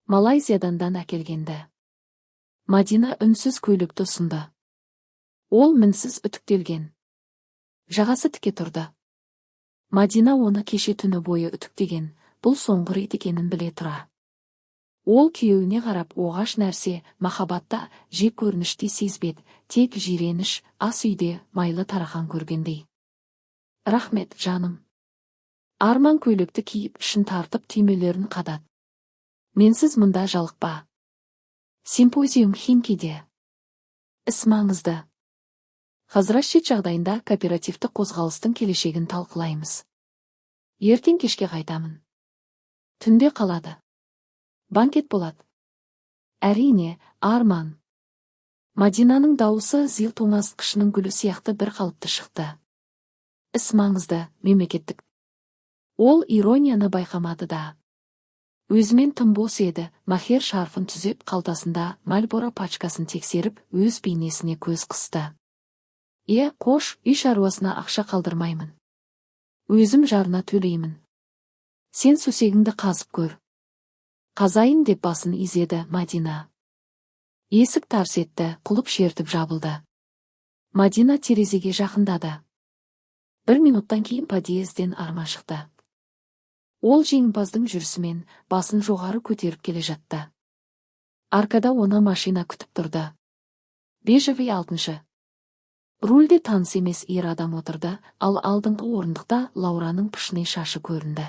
Малайзиядан әкелгенді. Мадина үнсіз көйлекті ұсынды. Ол мінсіз үтіктелген. Жағасы тіке тұрды. Мадина оны кеше түні бойы үтіктеген, бұл соңғы рет екенін біле тұра. Ол күйеуіне қарап оғаш нәрсе, махаббатта жек көрініште сезбет, тек жиреніш, ас үйде майлы тарақан көргендей. Рахмет, жаным. Арман көйлекті киіп, ішін тартып түймелерін қадат. Менсіз мұнда жалықпа. Симпозиум Химкиде. Іс маңызды. Хазрашшит жағдайында кооперативті қозғалыстың келешегін талқылаймыз. Ертең кешке қайтамын. Түнде қалады. Банкет болады. Әрине, Арман. Мадинаның дауысы зил тоңазытқышының гүлі сияқты бір қалыпты шықты. Іс маңызды, мемлекеттік. Ол иронияны байқамады да. Өзімен тым бос еді, махер шарфын түзеп қалтасында Мальборо пачкасын тексеріп, өз бейнесіне көз қысты. Қош, үй шаруасына ақша қалдырмаймын. Өзім жарына төлеймін. Сен сөсегіңді қазып көр. Қазайын деп басын изеді Мадина. Есік тарс етті, құлып шертіп жабылды. Мадина терезеге жақындады. 1 минуттан кейін подъезден Арман шықты. Ол жеңімпаздың жүрісімен басын жоғары көтеріп келе жатты. Аркада оны машина күтіп тұрды. Бежевый 6-шы. Рульде таныс емес ер адам отырды, ал алдыңғы орындықта Лаураның пішіне шашы көрінді.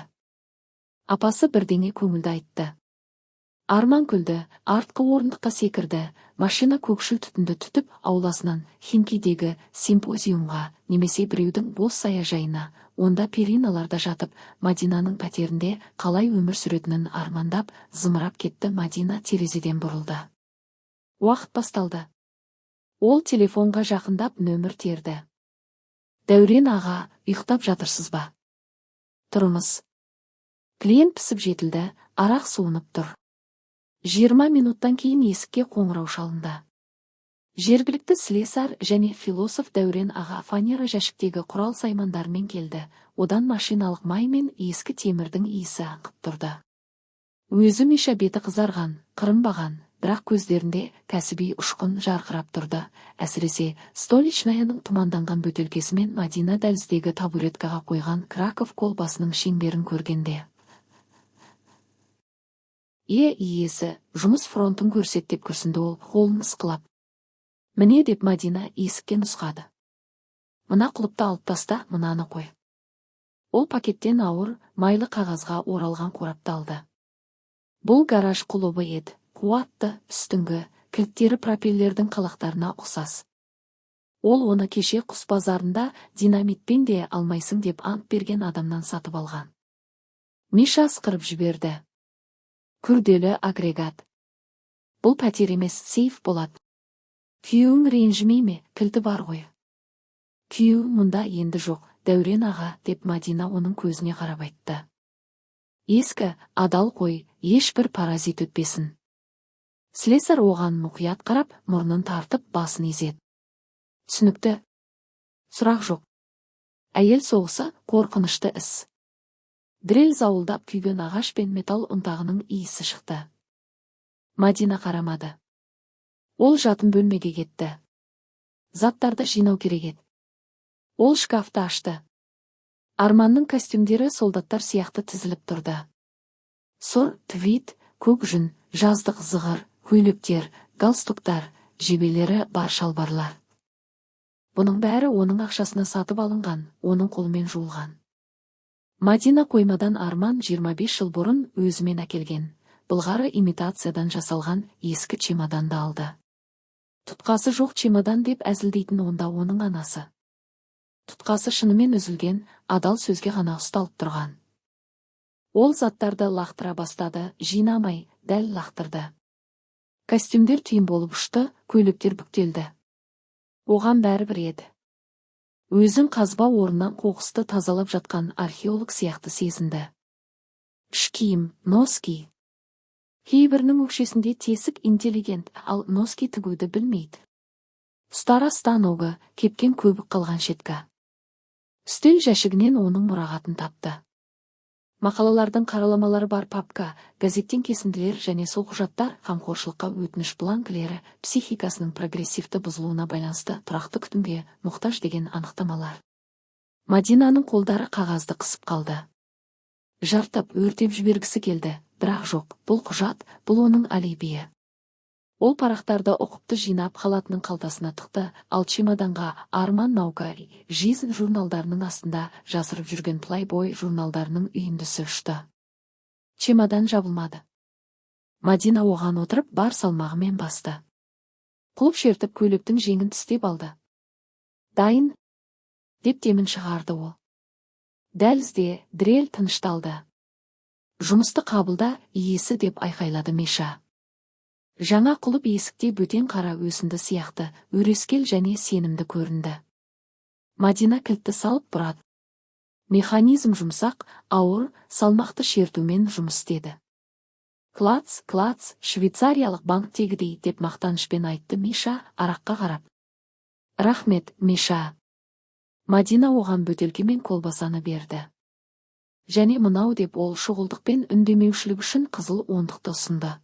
Апасы бірдеңе көңілді айтты. Арман күлді, артқы орындыққа секірді, машина көкшіл түтінді түтіп, ауласынан Химкидегі симпозиумға, немесе біреудің бос саяжайына, онда периналарда жатып, Мадинаның пәтерінде қалай өмір сүретінін армандап, зымырап кетті. Мадина терезеден бұрылды. Уақыт басталды. Ол телефонға жақындап нөмір терді. Дәурен аға, ұйықтап жатырсыз ба? Тұрыңыз. Клиент пісіп жетілді, арақ суынып тұр. 20 минуттан кейін есікке қоңырау шалынды. Жергілікті слесарь және философ Дәурен аға фанера жәшіктегі құрал саймандармен келді. Одан машиналық май мен ескі темірдің иісі аңқып тұрды. Өзі миша беті қызарған, қырынбаған, бірақ көздерінде кәсіби ұшқын жарқырап тұрды. Әсіресе столичнаяның тұманданған бөтелкесімен Мадина дәліздегі табуреткаға қойған Краков колбасының шеңберін көргенде. Иесі, жұмыс фронтын көрсет деп күрсінді ол, қолын ысқылап. Міне деп Мадина есікке нұсқады. Мына құлыпты алып таста, мынаны қой. Ол пакеттен ауыр, майлы қағазға оралған қорапты алды. Бұл гараж құлыбы еді. Қуатты, үстіңгі, кілттері пропеллердің қалақтарына ұқсас. Ол оны кеше құс базарында динамитпен де алмайсың деп ант берген адамнан сатып алған. Миша ысқырып жіберді. Күрделі агрегат. Бұл пәтер емес, сейф болады. Күйеуің ренжімей ме, кілті бар ғой. Күйеу мұнда енді жоқ, Дәурен аға, деп Мадина оның көзіне қарап айтты. Ескі, адал қой, ешбір паразит өтпесін. Слесарь оған мұқият қарап, мұрнын тартып, басын изеді. Түсінікті. Сұрақ жоқ. Әйел соғысы қорқынышты іс. Дрель зауылдап күйген ағаш пен металл ұнтағының иісі шықты. Мадина қарамады. Ол жатын бөлмеге кетті. Заттарды жинау керек еді. Ол шкафты ашты. Арманның костюмдері солдаттар сияқты тізіліп тұрды. Сұр, твит, көк жүн, жаздық зығыр, көйлектер, галстуктар, жебелері бар шалбарлар. Бұның бәрі оның ақшасына сатып алынған, оның қолымен жуылған. Мадина қоймадан Арман 25 жыл бұрын өзімен әкелген, былғары имитациядан жасалған ескі чемоданды алды. Тұтқасы жоқ чемодан деп әзілдейтін онда оның анасы. Тұтқасы шынымен үзілген, адал сөзге ғана ұсталып тұрған. Ол заттарды лақтыра бастады, жинамай, дәл лақтырды. Костюмдер түйін болып ұшты, көйлектер бүктелді. Оған бәрібір еді. Өзін қазба орнынан қоқысты тазалап жатқан археолог сияқты сезінді. Іш киім, носки. Кейбірінің өкшесінде тесік интеллигент, ал носки тігуді білмейді. Ұстара станогы, кепкен көбік қалған шеткі. Үстел жәшігінен оның мұрағатын тапты. Мақалалардың қараламалары бар папка, газеттен кесінділер және сол құжаттар қамқоршылыққа өтініш бланкілері психикасының прогрессивті бұзылуына байланысты тұрақты күтімге мұқтаж деген анықтамалар. Мадинаның қолдары қағазды қысып қалды. Жартап, өртеп жібергісі келді, бірақ жоқ, бұл құжат, бұл оның алибиі. Ол парақтарды ұқыпты жинап халатының қалтасына тықты, ал чемоданға Арман Наукари жизнь журналдарының астында жасырып жүрген Playboy журналдарының үйіндісі ұшты. Чемодан жабылмады. Мадина оған отырып бар салмағымен басты. Құлып шертіп көйлектің жеңін тістеп алды. Дайын, деп демін шығарды ол. Дәлізде Дрель тынышталды. Жұмысты қабылда, иесі деп айқайлады Миша. Жаңа құлып есікте бөтен қара өсінді сияқты, өрескел және сенімді көрінді. Мадина кілтті салып бұрады. Механизм жұмсақ, ауыр, салмақты шертумен жұмыс істеді. Клац, клац, швейцариялық банктегідей деп мақтанышпен айтты Миша араққа қарап. Рахмет, Миша. Мадина оған бөтелке мен колбасаны берді. Және мынау деп ол шұғылдықпен үндемеушілік үшін қызыл ондықты ұсынды.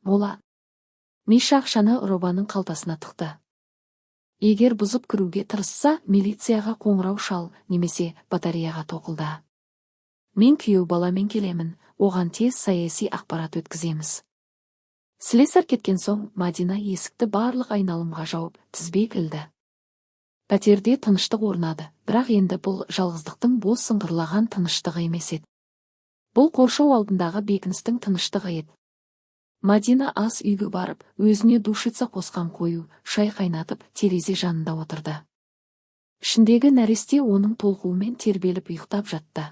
Мола. Миша ақшаны робаның қалтасына тықты. Егер бұзып кіруге тырысса, милицияға қоңырау шал, немесе батареяға тоқылда. Мен күйеу баламен келемін, оған тез саяси ақпарат өткіземіз. Слесарь кеткен соң, Мадина есікті барлық айналымға жауып, тізбе кілді. Пәтерде тыныштық орнады, бірақ енді бұл жалғыздықтың бос сыңғырлаған тыныштығы емес еді. Бұл қоршау алдындағы бекіністің тыныштығы еді. Мадина ас үйге барып, өзіне душица қосқан қою, шай қайнатып, терезе жанында отырды. Ішіндегі нәресте оның толқуымен тербеліп ұйықтап жатты.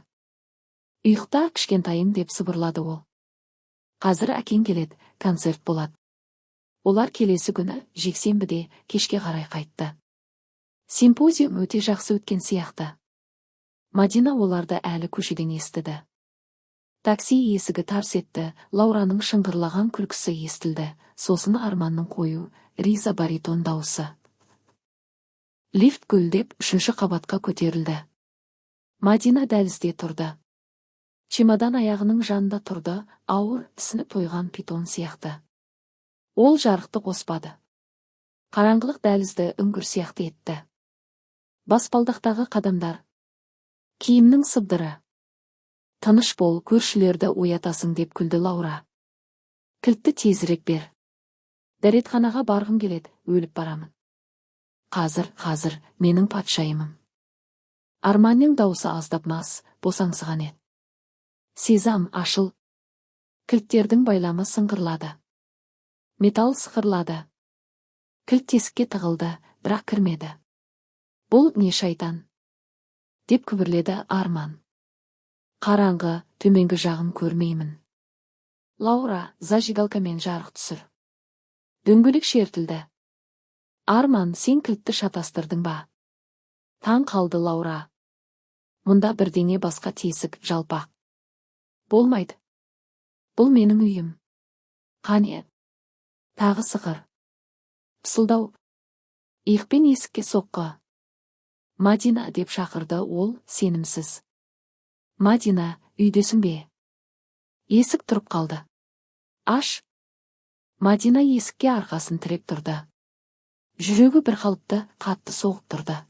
Ұйықта, кішкентайым деп сыбырлады ол. Қазір әкең келеді, концерт болады. Олар келесі күні, жексенбіде, кешке қарай қайтты. Симпозиум өте жақсы өткен сияқты. Мадина оларды әлі көшеден естіді. Такси есігі тарс етті, Лаураның шыңғырлаған күлкісі естілді, сосын Арманның қою, риза баритон дауысы. Лифт гүлдеп 3-ші қабатқа көтерілді. Мадина дәлізде тұрды. Чемодан аяғының жанында тұрды, ауыр, ісініп тойған питон сияқты. Ол жарықты қоспады. Қараңғылық дәлізді үңгір сияқты етті. Баспалдақтағы қадамдар. Киімнің сыбдыры. Тыныш бол, көршілерді оятасың деп күлді Лаура. Кілтті тезірек бер. Дәретханаға барғым келеді, өліп барамын. Қазір, менің патшайымым. Арманның даусы аздап мас, босаңсыған еді. Сезам, ашыл. Кілттердің байламы сыңғырлады. Металл сықырлады. Кілт тесікке тығылды, бірақ кірмеді. Бұл не шайтан? Деп күбірледі Арман. Қараңғы, төменгі жағын көрмеймін. Лаура, зажигалкамен жарық түсір. Дөңгелек шертілді. Арман, сен кілтті шатастырдың ба? Таң қалды Лаура. Мұнда бірдеңе басқа тесік, жалпақ. Болмайды. Бұл менің үйім. Қане? Тағы сықыр. Пысылдау. Иықпен есікке соққы. Мадина деп шақырды ол, сенімсіз. Мадина, үйдесің бе? Есік тұрып қалды. Аш. Мадина есікке арқасын тіреп тұрды. Жүрегі бір қалыпты, қатты соғып тұрды.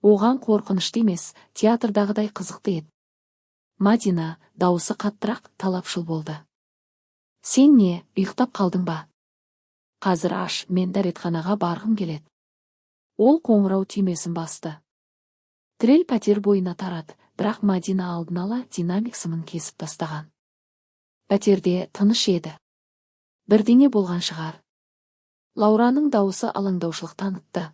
Оған қорқынышты емес, театрдағыдай қызықты еді. Мадина, дауысы қаттырақ, талапшыл болды. Сен не, ұйықтап қалдың ба? Қазір аш, мен дәретханаға барғым келеді. Ол қоңырау түймесін басты. Трел пәтер бойына тарады, бірақ Мадина алдын ала динамик сымын кесіп тастаған. Пәтерде тыныш еді. Бірдеңе болған шығар. Лаураның дауысы алаңдаушылық танытты.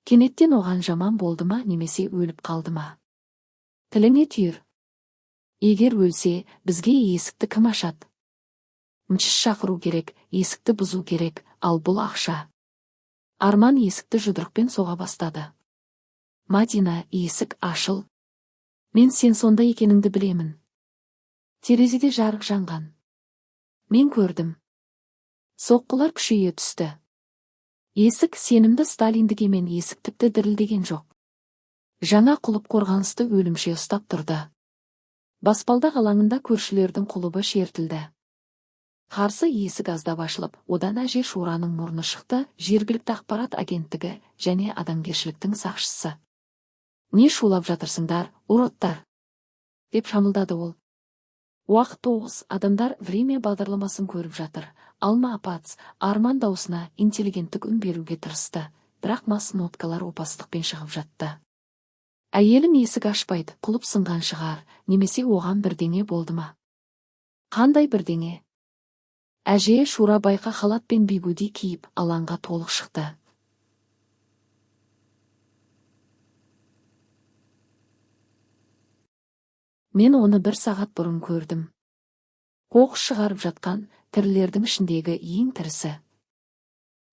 Кенеттен оған жаман болды ма, немесе өліп қалды ма? Тіліңе түйір. Егер өлсе, бізге есікті кім ашады? Мчіс шақыру керек, есікті бұзу керек, ал бұл ақша. Арман есікті жұдырықпен соға бастады. Мадина, есік ашыл. Мен сен сонда екеніңді білемін. Терезеде жарық жанған. Мен көрдім. Соққылар күшейе түсті. Есік сенімді Сталиндік емен, есік тіпті дірілдеген жоқ. Жаңа құлып қорғанысты өлімше ұстап тұрды. Баспалдақ алаңында көршілердің құлыбы шертілді. Қарсы есік аздап ашылып, одан әже Шураның мұрны шықты, жергілікті ақпарат агенттігі және адамгершіліктің сақшысы. Не шулап жатырсыңдар, уроттар? Деп шамылдады ол. Уақыт 9, адамдар время бағдарламасын көріп жатыр. Алма апац, Арман даусына интеллигенттік үн беруге тырысты, бірақ мас ноткалар опастықпен шығып жатты. Әйелім есік ашпайды, құлып сынған шығар, немесе оған бірдеңе болды ма? Қандай бірдеңе? Әже Шура байқа халат пен бигуди киіп, алаңға толық шықты. Мен оны 1 сағат бұрын көрдім. Қоқыс шығарып жатқан, тірілердің ішіндегі ең тірісі.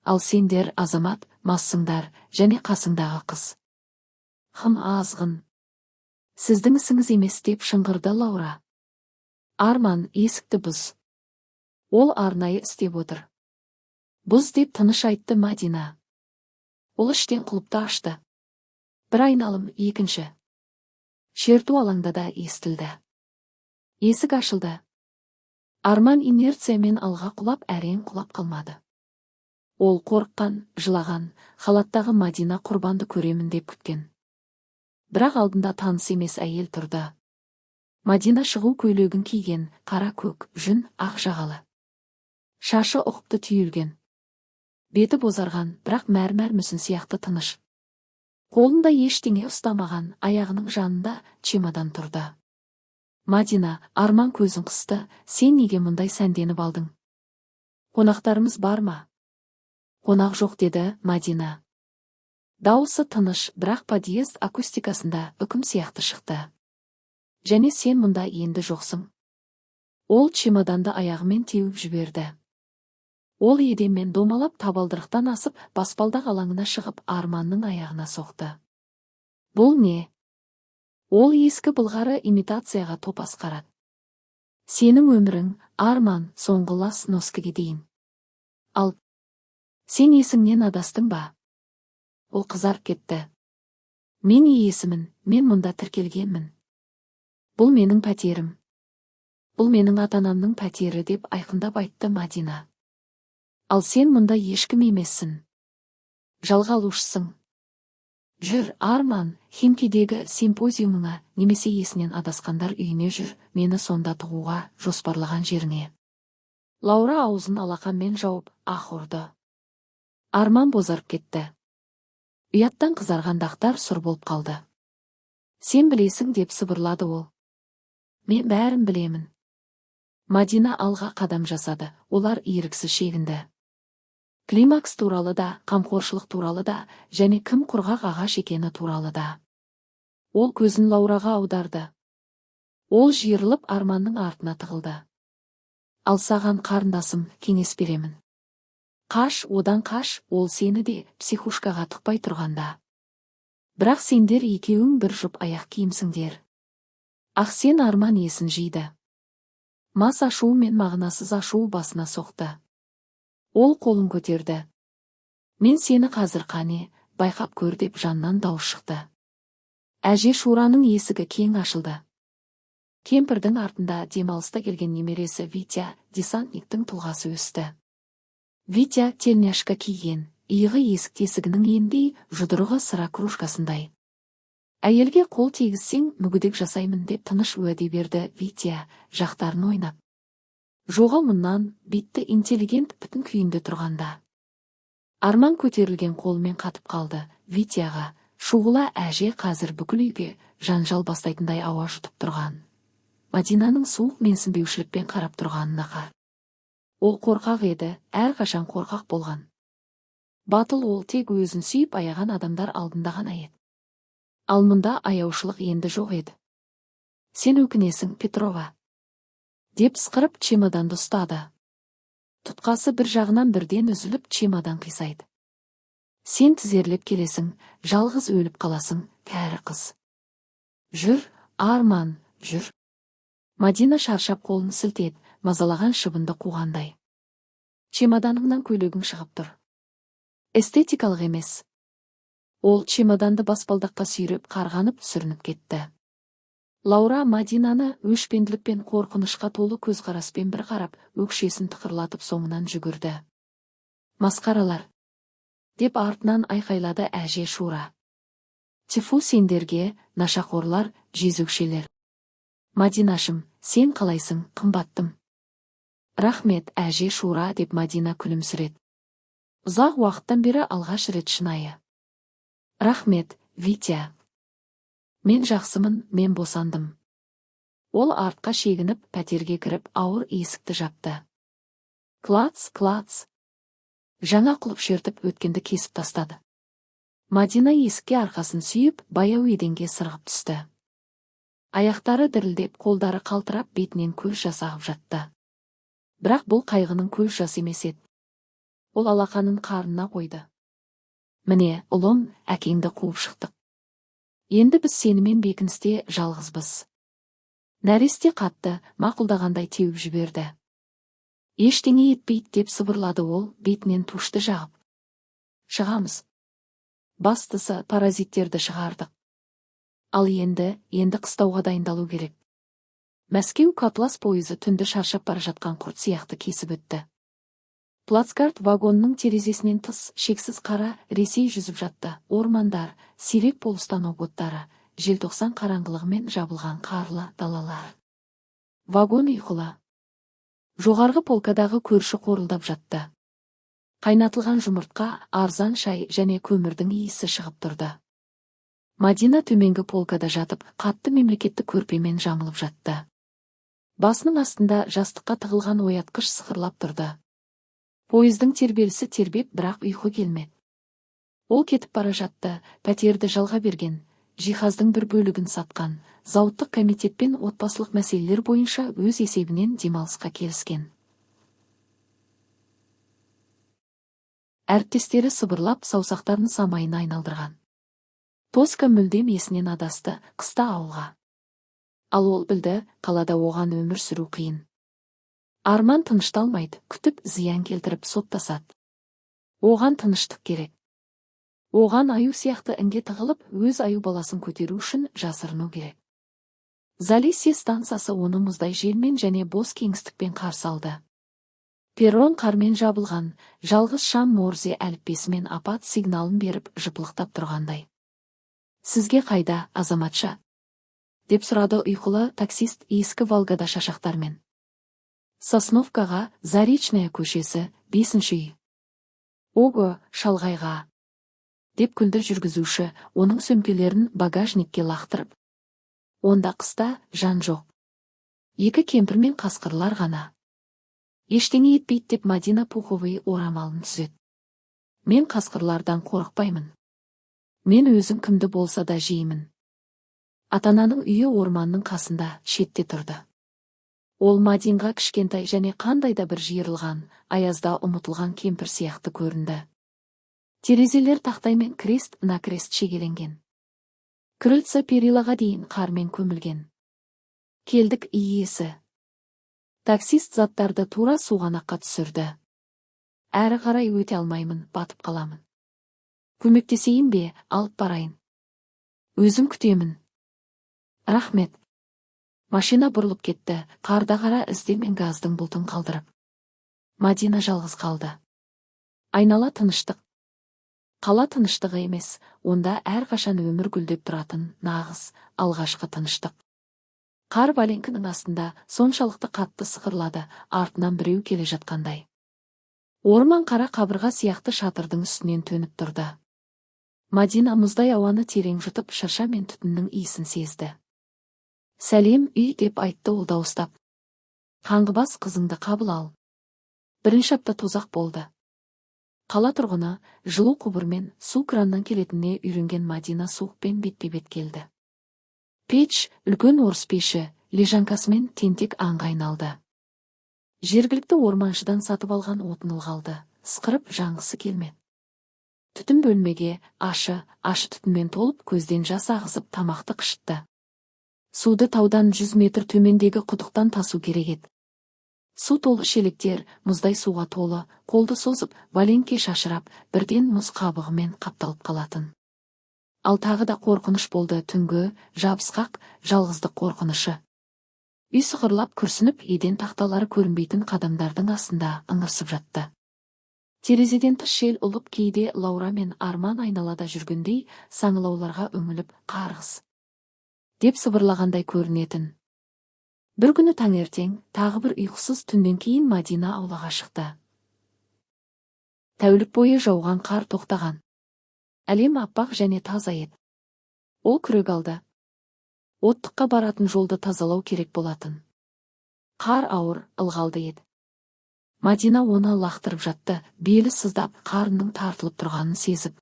Ал сендер азамат, массыңдар, және қасыңдағы қыз. Азғын. Сіздің ісіңіз емес, деп шыңғырды Лаура. Арман, есікті бұз. Ол арнайы істеп отыр. Бұз, деп тыныш айтты Мадина. Ол іштен құлыпты ашты. Бір айналым, екінші. Шерту алаңда да естілді. Есік ашылды. Арман инерциямен алға құлап, әрең құлап қалмады. Ол қорыққан, жылаған, халаттағы Мадина құрбанды көремін деп күткен. Бірақ алдында таныс емес әйел тұрды. Мадина шығу көйлегін киген, қара көк, жүн, ақ жағалы. Шашы ұқыпты түйілген. Беті бозарған, бірақ мәрмәр мүсін сияқты тыныш. Қолында ештеңе ұстамаған, аяғының жанында чемодан тұрды. Мадина, Арман көзін қысты, сен неге мұндай сәнденіп алдың? Қонақтарымыз бар ма? Қонақ жоқ, деді Мадина. Дауысы тыныш, бірақ подъезд акустикасында үкім сияқты шықты. Және сен мұнда енді жоқсың. Ол чемоданды аяғымен теуіп жіберді. Ол еденмен домалап, табалдырықтан асып, баспалдақ алаңына шығып, Арманның аяғына соқты. Бұл не? Ол ескі былғары имитацияға топас қарады. Сенің өмірің, Арман, соңғы лас носкіге дейін. Ал, сен есіңнен адастың ба? Ол қызарып кетті. Мен иесімін, мен мұнда тіркелгенмін. Бұл менің пәтерім. Бұл менің ата-анамның пәтері, деп айқындап айтты Мадина. Ал сен мұнда ешкім емессің. Жалға алушысың. Жүр, Арман, Химкидегі симпозиумыңа, немесе есінен адасқандар үйіне жүр, мені сонда тұғуға жоспарлаған жеріңе. Лаура аузын алақанмен жауып, аһ ұрды. Арман бозарып кетті. Ұяттан қызарған дақтар сұр болып қалды. Сен білесің, деп сыбырлады ол. Мен бәрін білемін. Мадина алға қадам жасады, олар еріксіз шегінді. Климакс туралы да, қамқоршылық туралы да, және кім құрғақ ағаш екені туралы да. Ол көзін Лаураға аударды. Ол жиырылып Арманның артына тығылды. Ал саған, қарындасым, кеңес беремін. Қаш, одан қаш, ол сені де психушкаға тықпай тұрғанда. Бірақ сендер екеуің бір жұп аяқ киімсіңдер. Ақ, сен, Арман есін жиды. Мас ашуы мен мағынасыз ашуы басына соқты. Ол қолын көтерді. Мен сені қазір қане, байқап көр деп жаннан дауыс шықты. Әже Шураның есігі кең ашылды. Кемпірдің артында демалыста келген немересі Витя десантниктің тұлғасы өсті. Витя тельняшка киген, иығы есік тесігінің ендей, жұдырығы сыра кружкасындай. Әйелге қол тигізсең, мүгедек жасаймын деп тыныш уәде берді Витя, жақтарын ойнап. Жоға мұннан, битті интеллигент бүтін күйінде тұрғанда. Арман көтерілген қолымен қатып қалды. Витяға, шуғыла әже қазір бүкіл үйге жанжал бастайтындай ауа жұтып тұрған. Мадинаның суық менсінбеушілікпен қарап тұрғанына қар. Ол қорқақ еді, әрқашан қорқақ болған. Батыл ол тек өзін сүйіп аяған адамдар алдында ғана еді. Ал мұнда аяушылық енді жоқ еді. Сен өкінесің, Петрова, деп сықырып чемоданды ұстады. Тұтқасы бір жағынан бірден үзіліп чемодан қисайды. Сен тізерлеп келесің, жалғыз өліп қаласың, кәрі қыз. Жүр, Арман, жүр. Мадина шаршап қолын сілтеді, мазалаған шыбынды қуғандай. Чемоданыңнан көйлегің шығып тұр. Эстетикалық емес. Ол чемоданды баспалдаққа сүйреп қарғанып сүрініп кетті. Лаура Мадинаны өшпенділікпен қорқынышқа толы көзқараспен бір қарап, өкшесін тықырлатып соңынан жүгірді. Масқаралар, деп артынан айқайлады әже Шура. Тифу сендерге, нашақорлар, жезөкшелер. Мадинашым, сен қалайсың, қымбаттым. Рахмет, әже Шура, деп Мадина күлімсіреді. Ұзақ уақыттан бері алғаш рет шынайы. Рахмет, Витя. Мен жақсымын, мен босандым. Ол артқа шегініп, пәтерге кіріп, ауыр есікті жапты. Клац, клац. Жаңа құлып шертіп өткенді кесіп тастады. Мадина есікке арқасын сүйіп, баяу еденге сырғып түсті. Аяқтары дірілдеп, қолдары қалтырап, бетінен көз жас ағып жатты. Бірақ бұл қайғының көз жас емес еді. Ол алақанын қарнына қойды. Міне, ұлым, әкеңді қуып шықтық. Енді біз сенімен бекіністе жалғызбыз. Нәресте қатты, мақұлдағандай теуіп жіберді. Ештеңе етпейді деп сыбырлады ол, бетінен тушты жағып. Шығамыз. Бастысы, паразиттерді шығардық. Ал енді қыстауға дайындалу керек. Мәскеу Котлас пойызы түнді шаршап бара жатқан құрт сияқты кесіп өтті. Плацкарт вагонның терезесінен тыс шексіз қара Ресей жүзіп жатты. Ормандар, сирек полыстан оттары, желтоқсан қараңғылығымен жабылған қарлы далалар. Вагон ұйқылы. Жоғарғы полкадағы көрші қорылдап жатты. Қайнатылған жұмыртқа, арзан шай және көмірдің иісі шығып тұрды. Мадина төменгі полкада жатып, қатты мемлекеттік көрпемен жамылып жатты. Басының астында жастыққа тығылған оятқыш сықырлап тұрды. Пойыздың тербелісі тербеп, бірақ ұйқы келмеді. Ол кетіп бара жатты, пәтерді жалға берген, жиһаздың бір бөлігін сатқан, зауыттық комитетпен отбасылық мәселелер бойынша өз есебінен демалысқа келіскен. Әріптестері сыбырлап, саусақтарын самайына айналдырған. Тоска мүлдем есінен адасты, қыста ауылға. Ал ол білді, қалада оған өмір сүру қиын. Арман тынышталмайды, күтіп зиян келтіріп соттасады. Оған тыныштық керек. Оған аю сияқты інге тығылып, өз аю баласын көтеру үшін жасырыну керек. Залисия стансасы оны мұздай желмен және бос кеңістікпен қарсы алды. Перрон қармен жабылған, жалғыз шам Морзе әліппесімен апат сигналын беріп жыпылықтап тұрғандай. Сізге қайда, азаматша? Деп сұрады ұйқылы таксист ескі Волгада шашақтармен. Сосновкаға, Заречная көшесі, 5-ші үй. Ого, шалғайға. Деп күлді жүргізуші, оның сөмкелерін багажникке лақтырып. Онда қыста жан жоқ. Екі кемпір мен қасқырлар ғана. Ештеңе етпейді деп Мадина пуховый орамалын түзет. Мен қасқырлардан қорықпаймын. Мен өзім кімді болса да жеймін. Атананың үйі орманның қасында, шетте тұрды. Ол Мадинға кішкентай және қандайда бір жиырылған, аязда ұмытылған кемпір сияқты көрінді. Терезелер тақтаймен крест-накрест шегеленген. Крыльца перилаға дейін қармен көмілген. Келдік иесі. Таксист заттарды тура суғанаққа түсірді. Әрі қарай өте алмаймын, батып қаламын. Көмектесейін бе, алып барайын. Өзім күтемін. Рахмет. Машина бұрылып кетті, қарда қара ізде мен газдың бұлтын қалдырып. Мадина жалғыз қалды. Айнала тыныштық. Қала тыныштығы емес, онда әрқашан өмір гүлдеп тұратын нағыз, алғашқы тыныштық. Қар валенкінің астында соншалықты қатты сықырлады, артынан біреу келе жатқандай. Орман қара қабырға сияқты шатырдың үстінен төніп тұрды. Мадина мұздай ауаны терең жұтып шырша мен түтіннің иісін сезді. Сәлем, үй, деп айтты ол дауыстап. Қаңғыбас, қызыңды қабыл ал. Бірінші апта тозақ болды. Қала тұрғыны жылу құбырмен су краннан келетініне үйренген Мадина суықпен бетпе-бет келді. Пеш, үлкен орыс пеші, лежанкасымен тентек аңға айналды. Жергілікті орманшыдан сатып алған отын ылғалды, сықырып жаңғысы келмеді. Түтін бөлмеге ашы түтінмен толып көзден жас ағызып тамақты қышытты. Суды таудан 100 метр төмендегі құдықтан тасу керек еді. Су толы шелектер, мұздай суға толы, қолды созып, валенке шашырап, бірден мұз қабығымен қапталып қалатын. Ал тағы да қорқыныш болды, түнгі, жабысқақ, жалғыздық қорқынышы. Үй сықырлап күрсініп, еден тақталары көрінбейтін қадамдардың астында ыңырсып жатты. Терезеден тыс жел ұлып, кейде Лаура мен Арман айналада жүргендей, саңылауларға үңіліп, қарғыс деп сыбырлағандай көрінетін. Бір күні таңертең, тағы бір ұйқысыз түннен кейін Мадина аулаға шықты. Тәулік бойы жауған қар тоқтаған. Әлем аппақ және таза еді. Ол күрек алды. Оттыққа баратын жолды тазалау керек болатын. Қар ауыр, ылғалды еді. Мадина оны лақтырып жатты, белі сыздап, қарынның тартылып тұрғанын сезіп.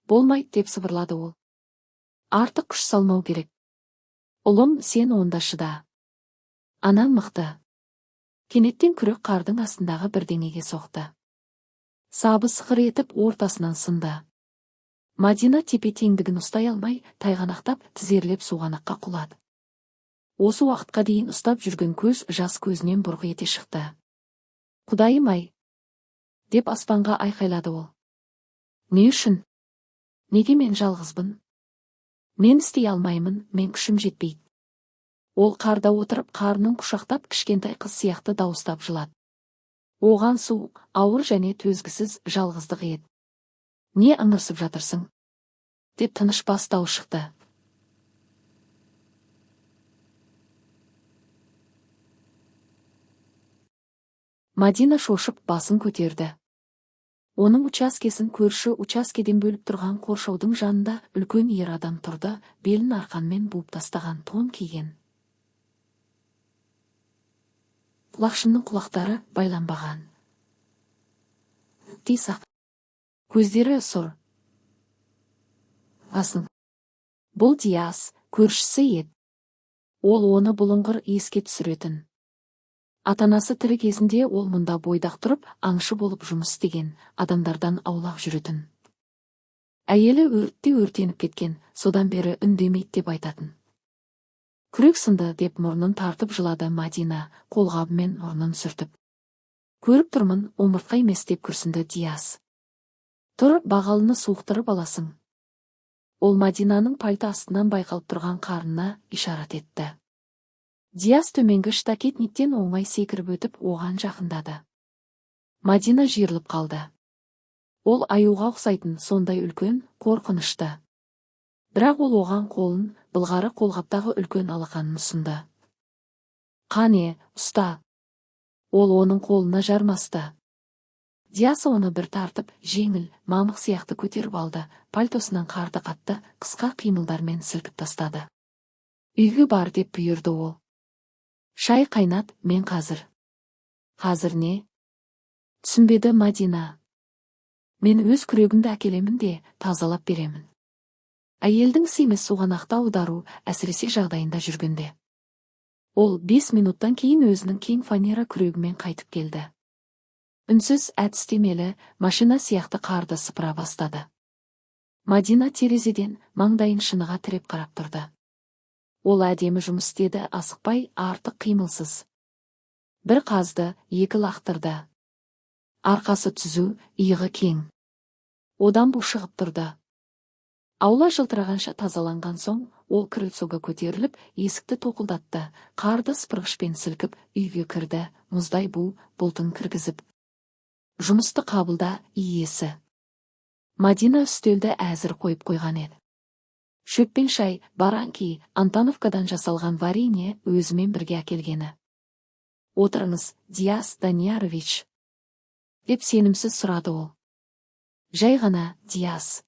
Болмайды, деп сыбырлады ол. Артық күш салмау керек. Ұлым, сен онда шыда. Анаң мықты. Кенеттен күрек қардың астындағы бірдеңеге соқты. Сабы сықыр етіп ортасынан сынды. Мадина тепе-теңдігін ұстай алмай, тайғанақтап, тізерлеп суғанаққа құлады. Осы уақытқа дейін ұстап жүрген көз жас көзінен бұрқ ете шықты. Құдайым-ай, деп аспанға айқайлады ол. Не үшін? Неге мен жалғызбын? Мен істей алмаймын, мен күшім жетпейді. Ол қарда отырып, қарнын құшақтап, кішкентай қыз сияқты дауыстап жылады. Оған су, ауыр және төзгісіз жалғыздық еді. Не ыңырсып жатырсың? Деп тыныш бас дауыс шықты. Мадина шошып басын көтерді. Оның учаскесін көрші учаскеден бөліп тұрған қоршаудың жанында үлкен ер адам тұрды, белін арқанмен буып тастаған, тон киген. Құлақшынның құлақтары байланбаған. Тисақ. Көздері сұр. Асын. Бұл Диас, көршісі еді. Ол оны бұлыңғыр еске түсіретін. Атанасы тірі кезінде ол мұнда бойдақ тұрып, аңшы болып жұмыс істеген, адамдардан аулақ жүретін. Әйелі өртте өртеніп кеткен, содан бері үндемейді деп айтатын. Күрек сынды, деп мұрнын тартып жылады Мадина, қолғабымен мұрнын сүртіп. Көріп тұрмын, омыртқа емес, деп күрсінді Диас. Тұр, бағалыны суықтырып аласың. Ол Мадинаның пальто астынан байқалып тұрған қарнына ишарат етті. Диас төменгі штакетниктен оңай секіріп өтіп, оған жақындады. Мадина жиырылып қалды. Ол аюға ұқсайтын, сондай үлкен, қорқынышты. Бірақ ол оған қолын, былғары қолғаптағы үлкен алақанын ұсынды. Қане, ұста. Ол оның қолына жармасты. Диас оны бір тартып, жеңіл, мамық сияқты көтеріп алды, пальтосынан қарды қатты, қысқа қимылдармен сілкіп тастады. Үйге бар, деп бұйырды ол. Шай қайнат, мен қазір. Қазір не? Түсінбеді Мадина. Мен өз күрегімді әкелемін де, тазалап беремін. Әйелдің семес суғанақты аудару, әсіресе жағдайында жүргенде. Ол 5 минуттан кейін өзінің кең фанера күрегімен қайтып келді. Үнсіз, әдістемелі, машина сияқты қарды сыпыра бастады. Мадина терезеден маңдайын шыныға тіреп қарап тұрды. Ол әдемі жұмыс істеді, асықпай, артық қимылсыз. Бір қазды, екі лақтырды. Арқасы түзу, иығы кең. Одан бу шығып тұрды. Аула жылтырағанша тазаланған соң, ол крыльцоға көтеріліп, есікті тоқылдатты, қарды сыпырғышпен сілкіп, үйге кірді, мұздай бұлтын кіргізіп. Жұмысты қабылда, иесі. Мадина үстелді әзір қойып қойған еді. Шөппен шай, баранки, Антоновкадан жасалған варенье өзімен бірге әкелгені. Отырыңыз, Диас Даниярович, деп сенімсіз сұрады ол. Жай ғана, Диас.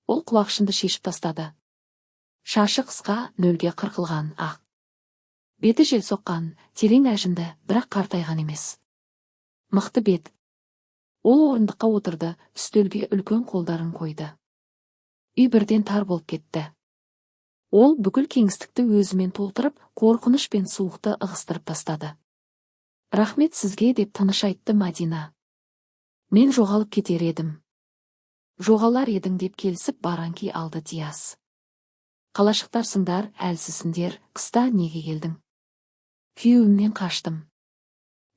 Ол құлақшынды шешіп тастады. Шашы қысқа, нөлге қырқылған, ақ. Беті жел соққан, терең әжінді, бірақ қартайған емес. Мықты бет. Ол орындыққа отырды, үстелге үлкен қолдарын қойды. Үй бірден тар болып кетті. Ол бүкіл кеңістікті өзімен толтырып, қорқыныш пен суықты ығыстырып тастады. Рахмет сізге, деп тыныш айтты Мадина. Мен жоғалып кетер едім. Жоғалар едің, деп келісіп баранки алды Диас. Қалашықтарсыңдар, әлсісіңдер, қыста неге келдің? Күйеуімнен қаштым.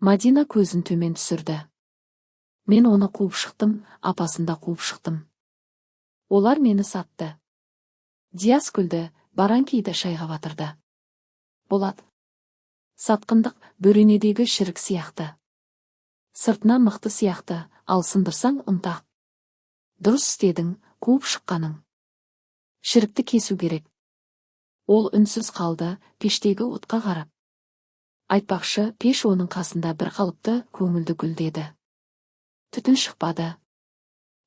Мадина көзін төмен түсірді. Мен оны қуып шықтым, апасын да қуып шықтым. Олар мені сатты. Диас күлді, баранкиді шайға батырды. Болады. Сатқындық бөренедегі шірік сияқты. Сыртына мықты сияқты, ал сындырсаң ұнтақ. Дұрыс істедің, қуып шыққаның. Шірікті кесу керек. Ол үнсіз қалды, пештегі отқа қарап. Айтпақшы, пеш оның қасында бір қалыпты, көңілді гүлдеді. Түтін шықпады.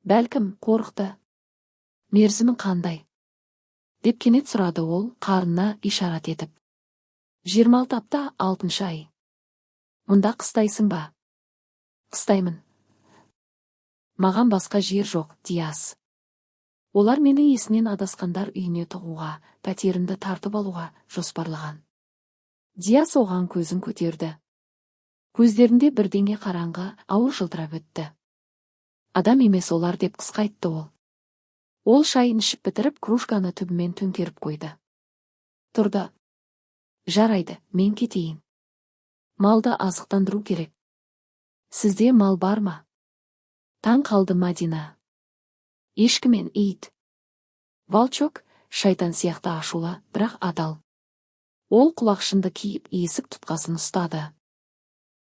Бәлкім, қорықты. Мерзімі қандай? Деп кенет сұрады ол, қарнына ишарат етіп. 26 апта 6 ай. Мұнда қыстайсың ба? Қыстаймын. Маған басқа жер жоқ, Диас. Олар мені есінен адасқандар үйіне тығуға, пәтерімді тартып алуға жоспарлаған. Диас оған көзін көтерді. Көздерінде бірдеңе қараңғы, ауыр жылтырап өтті. Адам емес олар, деп қысқа айтты ол. Ол шайын ішіп бітіріп, кружканы түбімен төңкеріп қойды. Тұрды. Жарайды, мен кетейін. Малды азықтандыру керек. Сізде мал бар ма? Таң қалды Мадина. Ешкі мен ит. Волчок, шайтан сияқты ашулы, бірақ адал. Ол құлақшынды киіп, есік тұтқасын ұстады.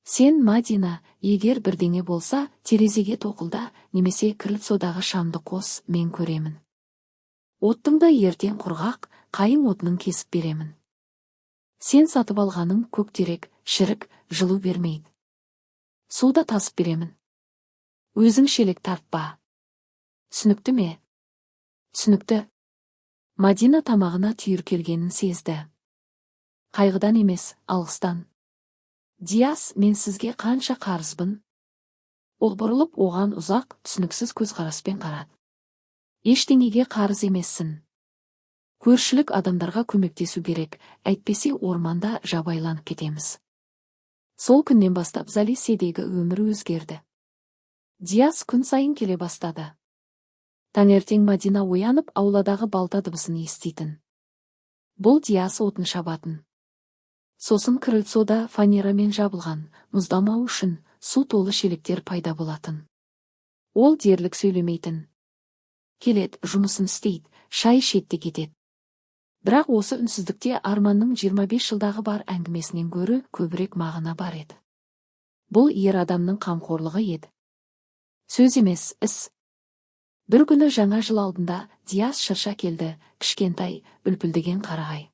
Сен, Мадина, егер бірдеңе болса, терезеге тоқылда, немесе крыльцодағы шамды қос, мен көремін. Оттыңды ертең құрғақ, қайың отының кесіп беремін. Сен сатып алғаның көктерек, шірік, жылу бермейді. Суда тасып беремін. Өзің шелек тартпа. Түсінікті ме? Түсінікті. Мадина тамағына түйір келгенін сезді. Қайғыдан емес, алғыстан. Диас, мен сізге қанша қарызбын? Ол бұрылып оған ұзақ, түсініксіз көзқараспен қарады. Ештеңеге қарыз емессің. Көршілік адамдарға көмектесу керек, әйтпесе орманда жабайланып кетеміз. Сол күннен бастап Залиседегі өмірі өзгерді. Диас күн сайын келе бастады. Таңертең Мадина оянып, ауладағы балта дыбысын еститін. Бұл Диас отын шабатын. Сосын крыльцода фанерамен жабылған, мұздамау үшін су толы шелектер пайда болатын. Ол дерлік сөйлемейтін. Келет, жұмысын істейді, шай ішеді кетеді. Бірақ осы үнсіздікте Арманның 25 жылдағы бар әңгімесінен гөрі көбірек мағына бар еді. Бұл ер адамның қамқорлығы еді. Сөз емес, іс. Бір күні жаңа жыл алдында Диас шырша келді, кішкентай, үлпілдеген қарағай.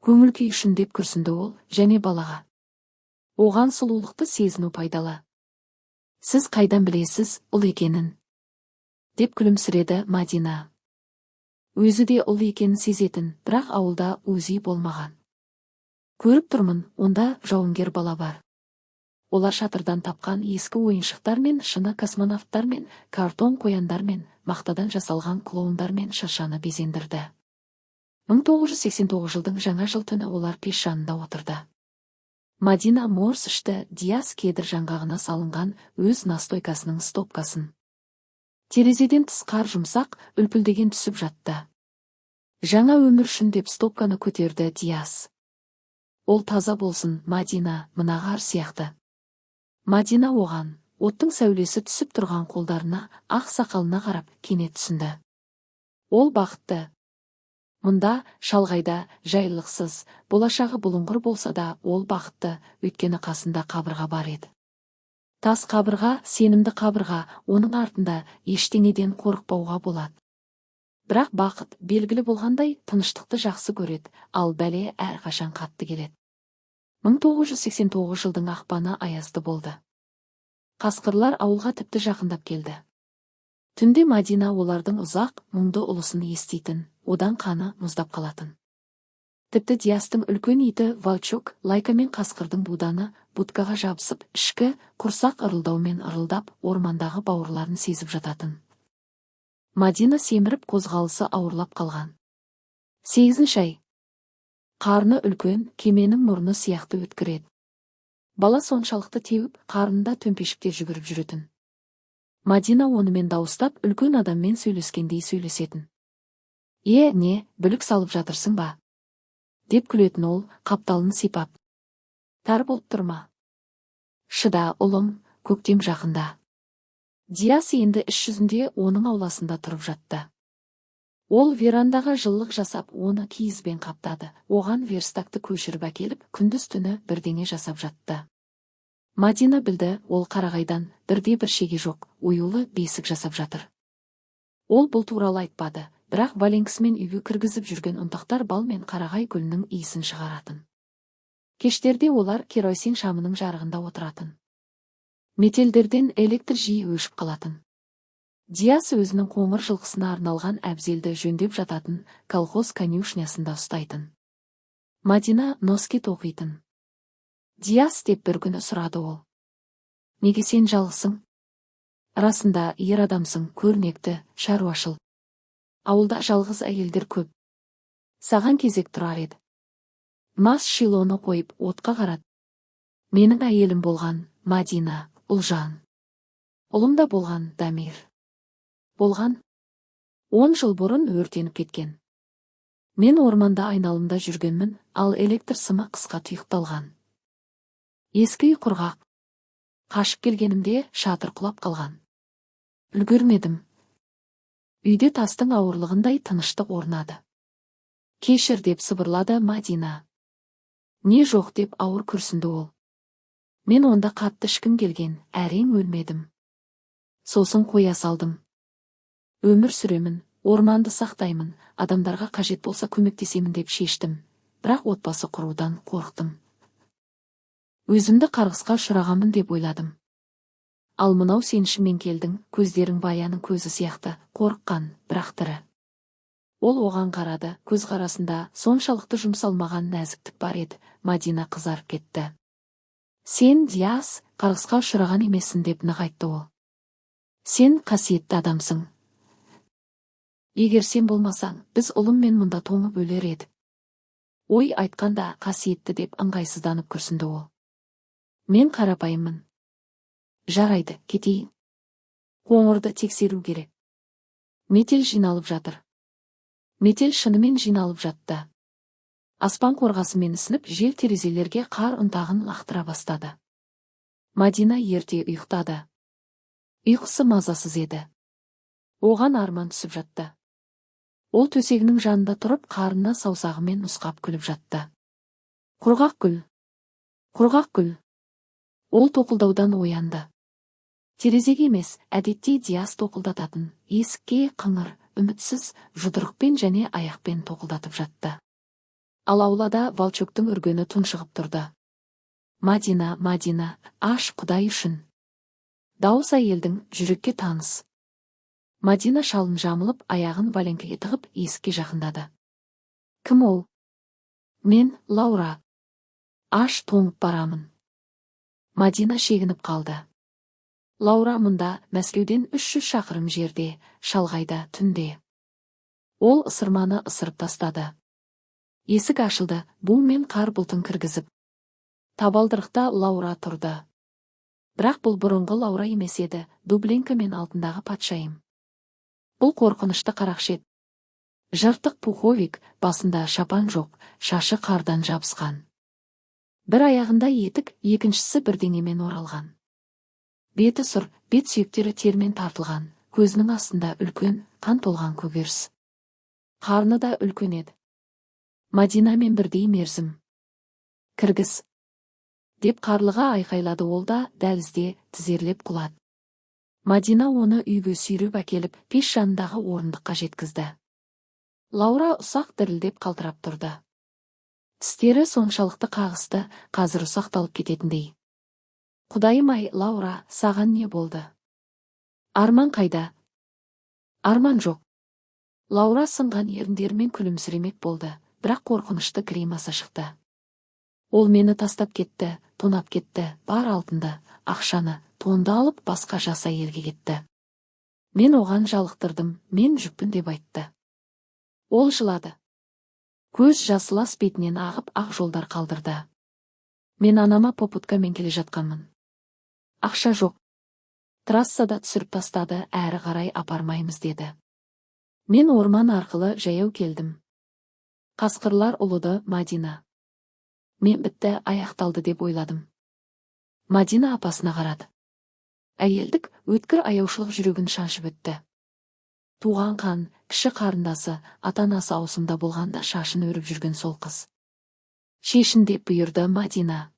Көңіл күй үшін деп күрсінді ол, және балаға. Оған сұлулықты сезіну пайдалы. Сіз қайдан білесіз, ұл екенін? Деп күлімсіреді Мадина. Өзі де ұл екенін сезетін, бірақ ауылда өзі болмаған. Көріп тұрмын, онда жауынгер бала бар. Олар шатырдан тапқан ескі ойыншықтар мен, шыны космонавттар мен, картон қояндар мен, мақтадан жасалған клоундар мен шыршаны безендірді. 1989 жылдың жаңа жыл түні олар пеш жанында отырды. Мадина морс ішті, Диас кедір жаңғағына салынған өз настойкасының стопкасын. Терезеден тыс қар жұмсақ, үлпілдеген түсіп жатты. Жаңа өмір үшін деп стопканы көтерді Диас. Ол таза болсын, Мадина, мына қар сияқты. Мадина оған, Оттың сәулесі түсіп тұрған қолдарына, ақ сақалына қарап кенет түсінді. Ол бақытты. Мұнда, шалғайда, жайлықсыз, болашағы бұлыңғыр болса да, ол бақытты, өйткені қасында қабырға бар еді. Тас қабырға, сенімді қабырға, оның артында ештеңеден қорықпауға болады. Бірақ бақыт белгілі болғандай тыныштықты жақсы көреді, ал бәле әрқашан қатты келеді. 1989 жылдың ақпаны аязды болды. Қасқырлар ауылға тіпті жақындап келді. Түнде Мадина олардың ұзақ, мұңды ұлысын еститін, одан қаны мұздап қалатын. Тіпті Диастың үлкен иті Волчок Лайка мен қасқырдың буданы будкаға жабысып, ішкі құрсақ ырылдаумен ырылдап, ормандағы бауырларын сезіп жататын. Мадина семіріп қозғалысы ауырлап қалған. 8 ай. Қарны үлкен, кеменің мұрны сияқты өткіреді. Бала соншалықты теуіп, қарнында төмпешікте жүгіріп жүретін. Мадина онымен дауыстап, үлкен адаммен сөйлескендей сөйлесетін. Не, бүлік салып жатырсың ба? Деп күлетін ол, қапталын сипап. Тар болып тұрма. Шыда, ұлым, көктем жақында. Диас енді іс жүзінде оның ауласында тұрып жатты. Ол верандаға жылылық жасап, оны киізбен қаптады. Оған верстакты көшіріп әкеліп, күндіз-түні бірдеңе жасап жатты. Мадина білді, ол қарағайдан бірде-бір шеге жоқ, оюлы бесік жасап жатыр. Ол бұл туралы айтпады, бірақ Валенкісімен үйге кіргізіп жүрген ұнтақтар бал мен қарағай гүлінің иісін шығаратын. Кештерде олар керосин шамының жарығында отыратын. Метелдерден электр жиі өшіп қалатын. Диас өзінің қоңыр жылқысына арналған әбзелді жөндеп жататын колхоз конюшнясында ұстайтын. Мадина носкет оқитын. Диас деп бір күні сұрады ол. Неге сен жалғысың? Расында ер адамсың, көрнекті, шаруашыл. Ауылда жалғыз әйелдер көп. Саған кезек тұрар еді. Мас шилоны қойып отқа қарат. Менің әйелім болған Мадина, Ұлжан. Ұлым да болған Дамир. Болған 10 жыл бұрын өртеніп кеткен. Мен орманда айналымда жүргенмін, ал электр сымы қысқа тұйықталған. Ескі үй құрғақ. Қашып келгенімде шатыр құлап қалған. Үлгермедім. Үйде тастың ауырлығындай тыныштық орнады. Кешір деп сыбырлады Мадина. Не жоқ деп ауыр күрсінді ол. Мен онда қатты ішкім келген, әрең өлмедім. Сосын қоя салдым. Өмір сүремін, орманды сақтаймын, адамдарға қажет болса көмектесемін деп шештім. Бірақ отбасы құрудан қорықтым. Өзімді қарғысқа ұшырағанмын деп ойладым. Ал мынау сен ішімен келдің, көздерің баяның көзі сияқты, қорыққан, бірақ тірі. Ол оған қарады, көз қарасында соншалықты жұмсалмаған нәзіктік бар еді. Мадина қызарып кетті. Сен, Диас, қарғысқа ұшыраған емессің деп нық айтты ол. Сен қасиетті адамсың. Егер сен болмасаң, біз ұлыммен мұнда тоңып өлер едік. Ой айтқанда қасиетті деп ыңғайсызданып күрсінді ол. Мен қарапайыммын. Жарайды, кетейін. Қоңырды тексеру керек. Метел жиналып жатыр. Метел шынымен жиналып жатты. Аспан қорғасымен ісініп, жел терезелерге қар ұнтағын лақтыра бастады. Мадина ерте ұйықтады. Ұйқысы мазасыз еді. Оған арман түсіп жатты. Ол төсегінің жанында тұрып, қарына саусағымен нұсқап күліп жатты. Құрғақ гүл. Құрғақ гүл. Ол тоқылдаудан оянды. Терезеге емес, әдетте Диас тоқылдататын, есікке қыңыр, үмітсіз, жұдырықпен және аяқпен тоқылдатып жатты. Ал аулада Волчоктың үргені тұншығып тұрды. Мадина, Мадина, аш Құдай үшін. Дауыс әйелдің жүрекке таныс. Мадина шалын жамылып, аяғын Валенкеге тығып, есікке жақындады. Кім ол? Мен, Лаура. Аш тоңып барамын. Мадина шегініп қалды. Лаура мұнда, Мәскеуден 300 шақырым жерде, шалғайда, түнде. Ол ысырманы ысырып тастады. Есік ашылды, бу мен қар бұлтын кіргізіп. Табалдырықта Лаура тұрды. Бірақ бұл бұрынғы Лаура емес еді, Дубленка мен алтындағы патшайым. Бұл қорқынышты қарақшет. Жыртық пуховик, басында шапан жоқ, шашы қардан жабысқан. Бір аяғында етік, екіншісі бірдеңемен оралған. Беті сұр, бет сүйектері термен тартылған, көзінің астында үлкен, қан толған көгеріс. Қарны да үлкен еді. Мадинамен бірдей мерзім. Кіргіз. Деп қарлыға айқайлады, ол да дәлізде тізерлеп құлады. Мадина оны үйге сүйреп әкеліп, пеш жанындағы орындыққа жеткізді. Лаура ұсақ дірілдеп қалтырап тұрды. Тістері соншалықты қағысты, қазір ұсақталып кететіндей. Құдайым-ай, Лаура, саған не болды? Арман қайда? Арман жоқ. Лаура сынған еріндерімен күлімсіремек болды, бірақ қорқынышты гримаса шықты. Ол мені тастап кетті, тонап кетті, бар алтынды, ақшаны, тонды алып басқа жаса елге кетті. Мен оған жалықтырдым, мен жүкпін деп айтты. Ол жылады. Көз жасы лас бетінен ағып ақ жолдар қалдырды. Мен анама попуткамен келе жатқанмын. Ақша жоқ. Трассада түсіріп тастады, әрі қарай апармаймыз деді. Мен орман арқылы жаяу келдім. Қасқырлар ұлыды, Мадина. Мен бітті, аяқталды деп ойладым. Мадина апасына қарады. Әйелдік, өткір аяушылық жүрегін шаншып өтті. Туған қан, кіші қарындасы, ата-анасы аусымда болғанда шашын өріп жүрген сол қыз. Шешін деп бұйырды Мадина.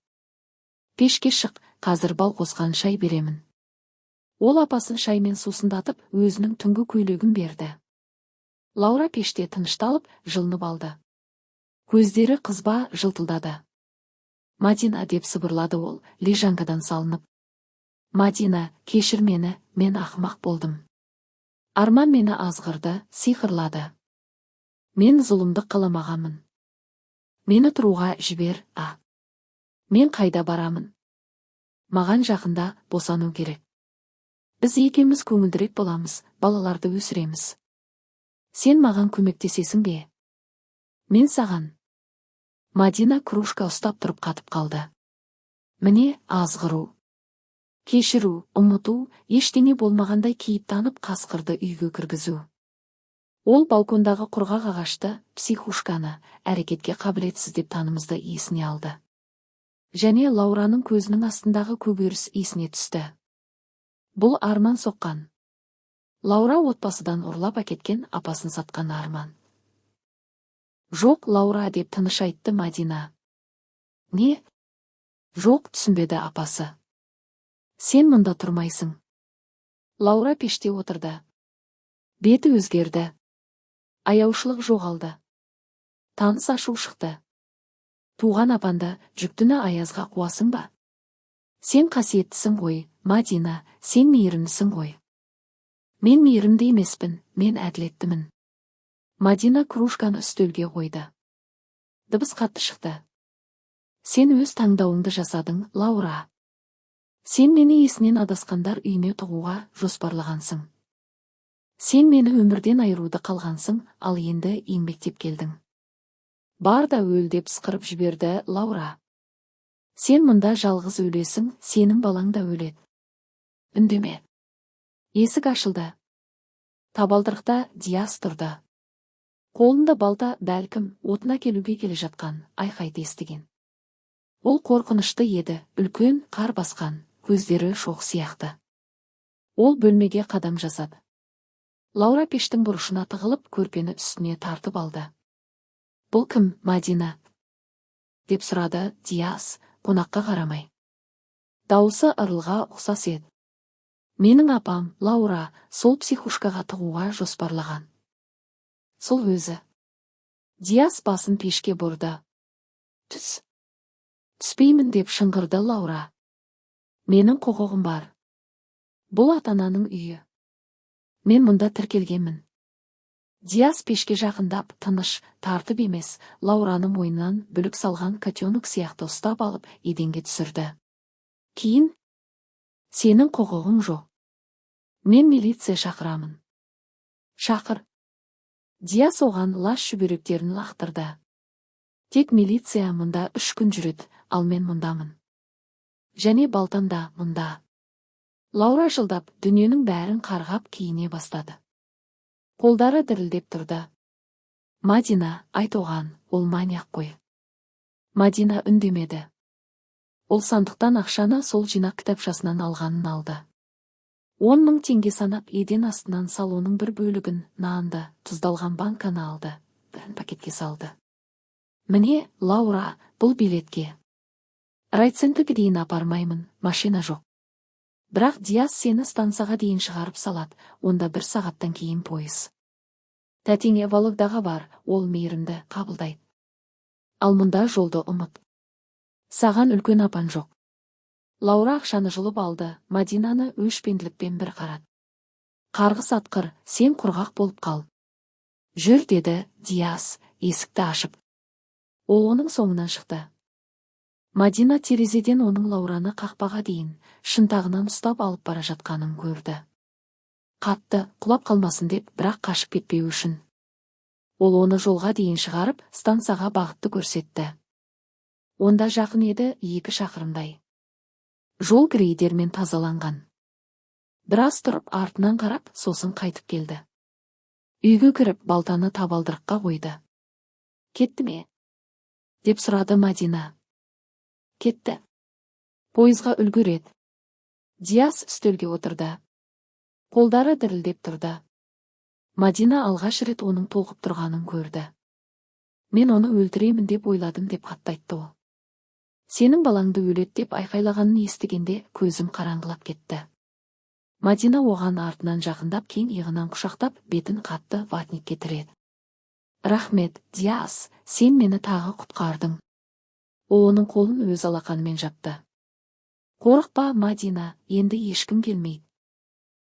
Пешке шық, қазір бал қосқан шай беремін. Ол апасын шаймен сусындатып, өзінің түнгі көйлегін берді. Лаура пеште тынышталып, жылынып алды. Көздері қызба жылтылдады. Мадина деп сыбырлады ол, лежанкадан салынып. Мадина, кешір мені, мен ақымақ болдым. Арман мені азғырды, сиқырлады. Мен зұлымдық қыламағамын. Мені тұруға жібер, Мен қайда барамын? Маған жақында босану керек. Біз екеуміз көңілдірек боламыз, балаларды өсіреміз. Сен маған көмектесесің бе? Мен саған. Мадина кружка ұстап тұрып қатып қалды. Міне, азғыру. Кешіру, ұмыту, ештеңе болмағандай кейіптанып қасқырды үйге кіргізу. Ол балкондағы құрғақ ағашты, психушканы, әрекетке қабілетсіз деп танымызды есіне алды. Және Лаураның көзінің астындағы көгеріс есіне түсті. Бұл арман соққан. Лаура отбасыдан ұрлап әкеткен, апасын сатқан арман. Жоқ, Лаура деп тыныш айтты Мадина. Не? Жоқ, түсінбеді апасы. Сен мұнда тұрмайсың. Лаура пеште отырды. Беті өзгерді. Аяушылық жоғалды. Таныс ашу шықты. Туған апанды, жүктіні аязға қуасың ба? Сен қасиеттісің ғой, Мадина, сен мейірімдісің ғой. Мен мейірімді емеспін, мен әділеттімін. Мадина кружканы үстелге қойды. Дыбыс қатты шықты. Сен өз таңдауыңды жасадың, Лаура. Сен мені есінен адасқандар үйіне тығуға жоспарлағансың. Сен мені өмірден айыруды қалғансың, ал енді еңбектеп келдің. Бар да өл деп сықырып жіберді Лаура. Сен мұнда жалғыз өлесің, сенің балаң да өледі. Үндеме. Есік ашылды. Табалдырықта Диас тұрды. Қолында балта, бәлкім, отына келуге келе жатқан, айқайды естіген. Ол қорқынышты еді, үлкен, қар басқан, көздері шоқ сияқты. Ол бөлмеге қадам жасады. Лаура пештің бұрышына тығылып, көрпені үстіне тартып алды. Бұл кім, Мадина? Деп сұрады Диас, қонаққа қарамай. Дауысы ырылға ұқсас еді. Менің апам, Лаура, сол психушкаға тығуға жоспарлаған. Сол өзі. Диас басын пешке бұрды. Түс. Түспеймін деп шыңғырды Лаура. Менің құқығым бар. Бұл ата-ананың үйі. Мен мұнда тіркелгенмін. Диас пешке жақындап, тыныш, тартып емес, Лаураны мойнынан бүлік салған котенок сияқты ұстап алып, еденге түсірді. Кейін, сенің құқығың жоқ. Мен милиция шақырамын. Шақыр. Диас оған лас шүберектерін лақтырды. Тек милиция мұнда 3 күн жүреді, ал мен мұндамын. Және балтамда мұнда. Лаура жылдап, дүниенің бәрін қарғап киіне бастады. Қолдары дірілдеп тұрды. Мадина, айт оған, ол маньяк қой. Мадина үндемеді. Ол сандықтан ақшаны сол жинақ кітапшасынан алғанын алды. 10 000 теңге санап еден астынан салонның бір бөлігін, нанды, тұздалған банканы алды, бір пакетке салды. Міне, Лаура, бұл билетке. Райцентрге дейін апармаймын, машина жоқ. Бірақ Диас сені станцияға дейін шығарып салады, онда 1 сағаттан кейін пойыз. Тәтеңе Вологдаға бар, ол мейірімді қабылдайды. Ал мұнда жолды ұмыт. Саған үлкен апан жоқ. Лаура ақшаны жұлып алды, Мадинаны өшпенділікпен бір қарады. Қарғыс атқыр, сен құрғақ болып қал. Жүр, деді Диас, есікті ашып. Ол оның соңынан шықты. Мадина терезеден оның Лаураны қақпаға дейін, шынтағынан ұстап алып бара жатқанын көрді. Қатты, құлап қалмасын деп, бірақ қашып кетпеу үшін. Ол оны жолға дейін шығарып, станцияға бағытты көрсетті. Онда жақын еді 2 шақырымдай. Жол грейдермен тазаланған. Біраз тұрып артынан қарап, сосын қайтып келді. Үйге кіріп, балтаны табалдырыққа қойды. Кетті ме? Деп сұрады Мадина. Кетті. Пойызға үлгереді. Диас үстелге отырды. Қолдары дірілдеп тұрды. Мадина алғаш рет оның толқып тұрғанын көрді. Мен оны өлтіремін деп ойладым деп хаттайтты ол. Сенің балаңды өлет деп айқайлағанын естігенде көзім қараңғылап кетті. Мадина оған артынан жақындап, кең иығынан құшақтап, бетін қатты ватникке тіреді. Рахмет, Диас, сен мені тағы құтқардың. Ол оның қолын өз алақанымен жапты. Қорықпа, Мадина, енді ешкім келмейді.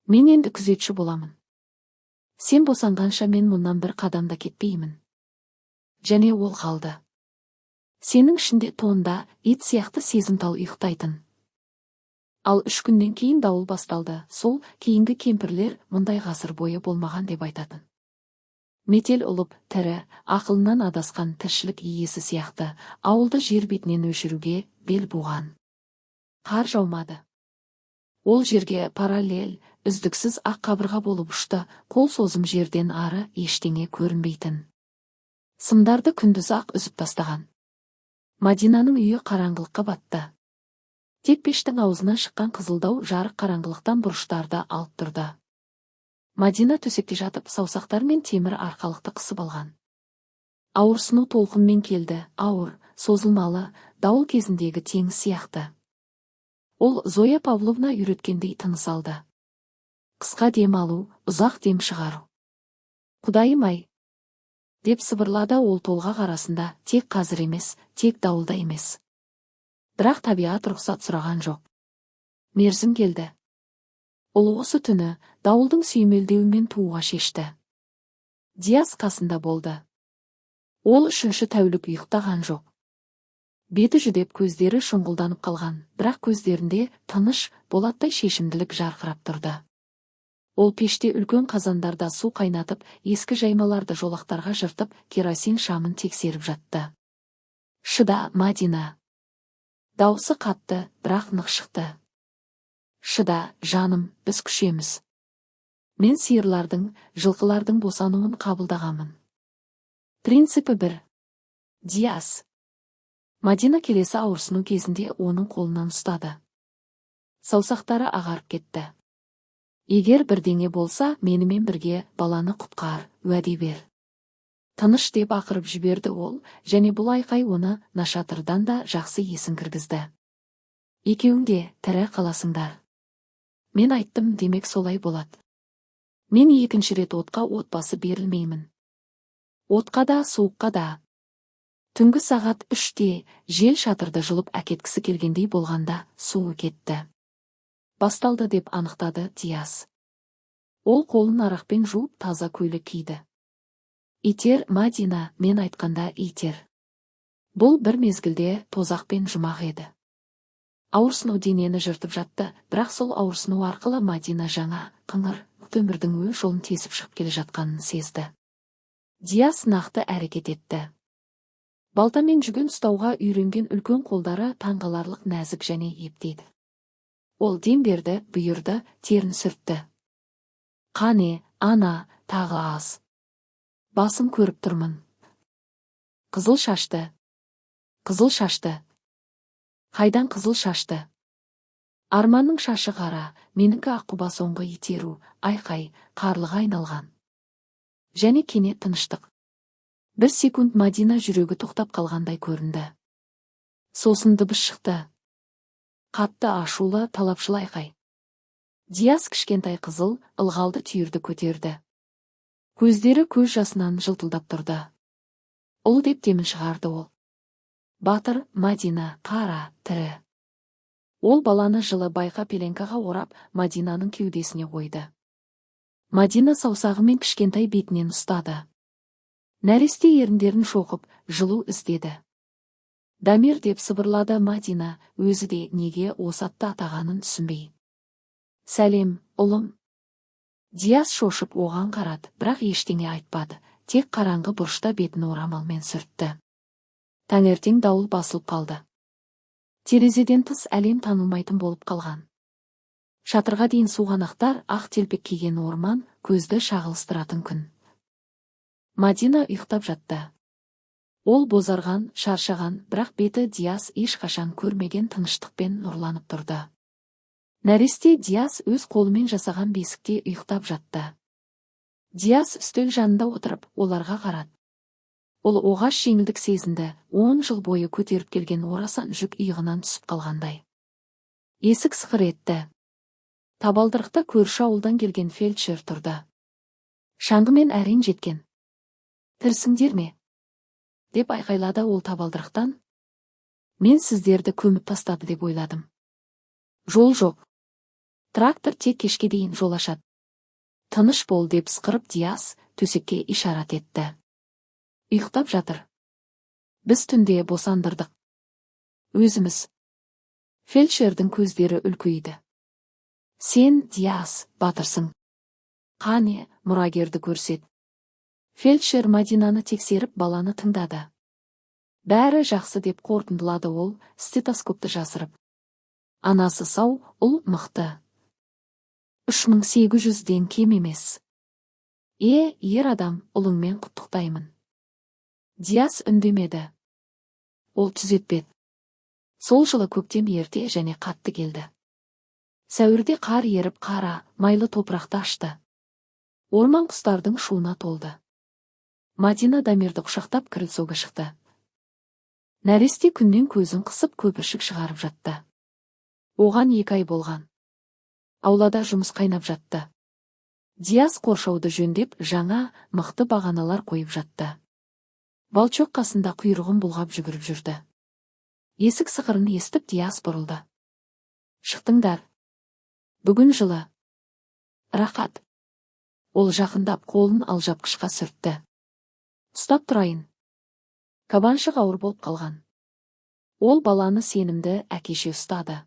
Мен енді күзетші боламын. Сен босанғанша мен мұнан 1 қадамда кетпеймін. Және ол қалды. Сенің ішінде тонда ит сияқты сезімтал ұйықтайтын. Ал 3 күннен кейін дауыл басталды. Сол кейінгі кемпірлер мұндай ғасыр бойы болмаған деп айтатын. Метел ұлып, тірі, ақылынан адасқан тіршілік иесі сияқты ауылды жер бетінен өшіруге бел буған. Қар жаумады. Ол жерге параллель, үздіксіз ақ қабырға болып ұшты, қол созым жерден ары ештеңе көрінбейтін. Сымдарды күндіз ақ үзіп тастаған. Мадинаның үйі қараңғылыққа батты. Тек пештің аузынан шыққан қызылдау жарық қараңғылықтан бұрыштарды алып тұрды. Мадина төсекте жатып, саусақтар мен темір арқалықты қысып алған. Ауырсыну толқынмен келді, ауыр, созылмалы, дауыл кезіндегі теңіз сияқты. Ол Зоя Павловна үйреткендей тыныс алды. Қысқа дем алу, ұзақ дем шығару. Құдайым-ай, деп сыбырлады ол толғақ арасында, тек қазір емес, тек дауылда емес. Бірақ табиғат рұқсат сұраған жоқ. Мерзім келді. Ол осы түні дауылдың сүйемелдеуімен туға шешті. Диас қасында болды. Ол 3-ші тәулік ұйықтаған жоқ. Беті жүдеп, көздері шұңғылданып қалған, бірақ көздерінде тыныш, болаттай шешімділік жарқырап тұрды. Ол пеште үлкен қазандарда су қайнатып, ескі жаймаларды жолақтарға жыртып, керосин шамын тексеріп жатты. Шыда, Мадина. Дауысы қатты, бірақ нық шықты. Шыда, жаным, біз күшеміз. Мен сиырлардың, жылқылардың босануын қабылдағамын. Принципі 1. Диас. Мадина келесі ауырсыну кезінде оның қолынан ұстады. Саусақтары ағарып кетті. Егер бірдеңе болса, менімен бірге баланы құтқар, уәде бер. Тыныш деп ақырып жіберді ол, және бұл айқай оны нашатырдан да жақсы есін кіргізді. Екеуің де тірі қаласыңдар. Мен айттым, демек солай болады. Мен 2-ші рет отқа отбасы берілмеймін. Отқа да, суыққа да. Түнгі сағат 3-те жел шатырды жұлып әкеткісі келгендей болғанда суы кетті. Басталды деп анықтады Диас. Ол қолын арақпен жуып таза көйлек киді. Итер, Мадина, мен айтқанда итер. Бұл бір мезгілде тозақпен жұмақ еді. Ауырсыну денені жыртып жатты, бірақ сол ауырсыну арқылы Мадина жаңа, қыңыр, өмірдің өз жолын тесіп шығып келе жатқанын сезді. Диас нақты әрекет етті. Балтамен жүген ұстауға үйренген үлкен қолдары таңғаларлық нәзік және ептейді. Ол дем берді, бұйырды, терін сүртті. Қане, ана, тағы аз. Басым көріп тұрмын. Қызыл шашты. Қайдан қызыл шашты? Арманның шашы қара, менікі аққұба соңғы итеру, айқай, қарлыға айналған. Және кенет тыныштық. Бір секунд Мадина жүрегі тоқтап қалғандай көрінді. Сосын дыбыс шықты. Қатты ашулы, талапшыл айқай. Диас кішкентай қызыл, ылғалды түйірді көтерді. Көздері көз жасынан жылтылдап тұрды. Ұл деп демін шығарды ол. Батыр, Мадина, қара, тірі. Ол баланы жылы байқа пеленкаға орап, Мадинаның кеудесіне қойды. Мадина саусағымен кішкентай бетінен ұстады. Нәресте еріндерін шоқып, жылу іздеді. Дамир деп сыбырлады Мадина, өзі де неге осатты атағанын түсінбей. Сәлем, ұлым. Диас шошып оған қарады, бірақ ештеңе айтпады, тек қараңғы бұрышта бетін орамалмен сүртті. Таңертең дауыл басылып қалды. Терезеден тыс әлем танылмайтын болып қалған. Шатырға дейін суғанақтар, ақ телпек киген орман, көзді шағылыстыратын күн. Мадина ұйықтап жатты. Ол бозарған, шаршаған, бірақ беті Диас ешқашан көрмеген тыныштықпен нұрланып тұрды. Нәресте Диас өз қолымен жасаған бесікте ұйықтап жатты. Диас үстел жанында отырып, оларға қарады. Ол оғаш жеңілдік сезінді, 10 жыл бойы көтеріп келген орасан жүк иығынан түсіп қалғандай. Есік сықыр етті. Табалдырықта көрші ауылдан келген фельдшер тұрды. Шаңғымен әрең жеткен. Тірісіңдер ме? Деп айқайлады ол табалдырықтан. Мен сіздерді көміп тастады деп ойладым. Жол жоқ. Трактор тек кешке дейін жол ашады. Тыныш бол деп сықырып Диас төсекке ишарат етті. Ұйықтап жатыр. Біз түнде босандырдық. Өзіміз. Фельдшердің көздері үлкейді. Сен, Диас, батырсың. Қане, мұрагерді көрсет. Фельдшер Мадинаны тексеріп баланы тыңдады. Бәрі жақсы деп қорытындылады ол, стетоскопты жасырып. Анасы сау, ұл мықты. 3800-ден кем емес. Ер адам, ұлыңмен құттықтаймын. Диас үндемеді. Ол түзетпеді. Сол жылы көктем ерте және қатты келді. Сәуірде қар еріп қара, майлы топырақты ашты. Орман құстардың шуына толды. Мадина Дамирді құшақтап крыльцоға шықты. Нәресте күннен көзін қысып көпіршік шығарып жатты. Оған 2 ай болған. Аулада жұмыс қайнап жатты. Диас қоршауды жөндеп, жаңа, мықты бағаналар қойып жатты. Балчоқ қасында құйрығын бұлғап жүгіріп жүрді. Есік сықырын естіп Диас бұрылды. Шықтыңдар. Бүгін жылы. Рақат. Ол жақындап қолын алжапқышқа сүртті. Ұстап тұрайын. Кабаншық ауыр болып қалған. Ол баланы сенімді әкеше ұстады.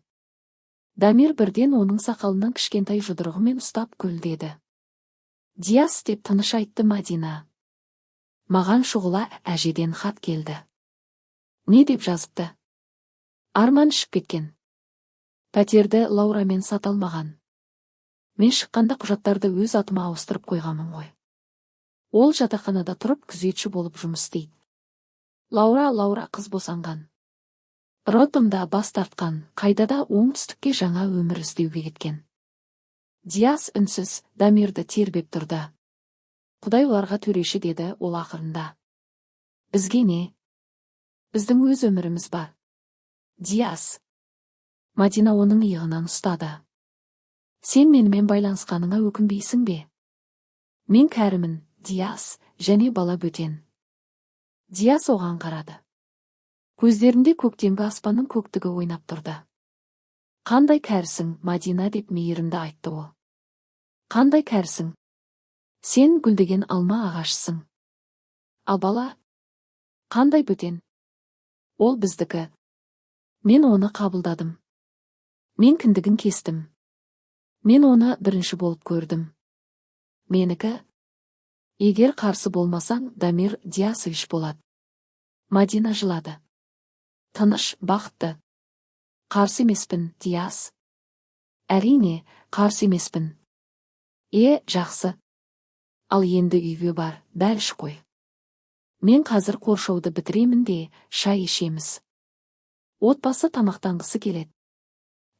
Дамир бірден оның сақалынан кішкентай жұдырығымен ұстап гүлдеді. Диас деп тыныш айтты Мадина. Маған шұғыла әжеден хат келді. Не деп жазыпты? Арман ішіп кеткен. Пәтерді Лаурамен сата алмаған. Мен шыққанда құжаттарды өз атыма ауыстырып қойғамын ғой. Ол жатақханада тұрып күзетші болып жұмыс істейді. Лаура қыз босанған. Роддомда бас тартқан, қайдада оңтүстікке жаңа өмір іздеуге кеткен. Диас үнсіз, Дамирді тербеп тұрды. Құдай оларға төреші деді ол ақырында. Бізге не? Біздің өз өміріміз бар. Диас. Мадина оның иығынан ұстады. Сен менімен байланысқаныңа өкінбейсің бе? Мен кәрімін, Диас, және бала бөтен. Диас оған қарады. Көздерінде көктемгі аспанның көктігі ойнап тұрды. Қандай кәрісің, Мадина деп мейірімді айтты ол. Қандай кәрісің? Сен гүлдеген алма ағашысың. Ал бала? Қандай бөтен? Ол біздікі. Мен оны қабылдадым. Мен кіндігін кестім. Мен оны бірінші болып көрдім. Менікі? Егер қарсы болмасаң, Дамир Диасович болады. Мадина жылады. Тыныш, бақытты. Қарсы емеспін, Диас. Әрине, қарсы емеспін. Жақсы. Ал енді үйге бар, бәліш қой. Мен қазір қоршауды бітіремін де, шай ішеміз. Отбасы тамақтанғысы келеді.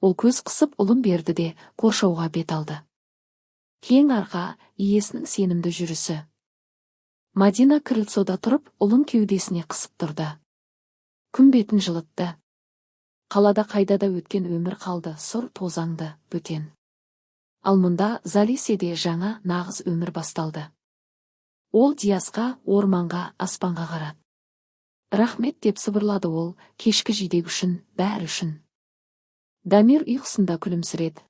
Ол көз қысып ұлын берді де қоршауға бет алды. Кең арқа, иесінің сенімді жүрісі. Мадина крыльцода тұрып, ұлын кеудесіне қысып тұрды. Күн бетін жылытты. Қалада қайдада өткен өмір қалды, сұр тозаңды, бөтен. Ал мұнда Залиседе жаңа, нағыз өмір басталды. Ол Диасқа, орманға, аспанға қарады. Рахмет деп сыбырлады ол, кешкі жидек үшін, бәрі үшін. Дамир ұйқысында күлімсіреді.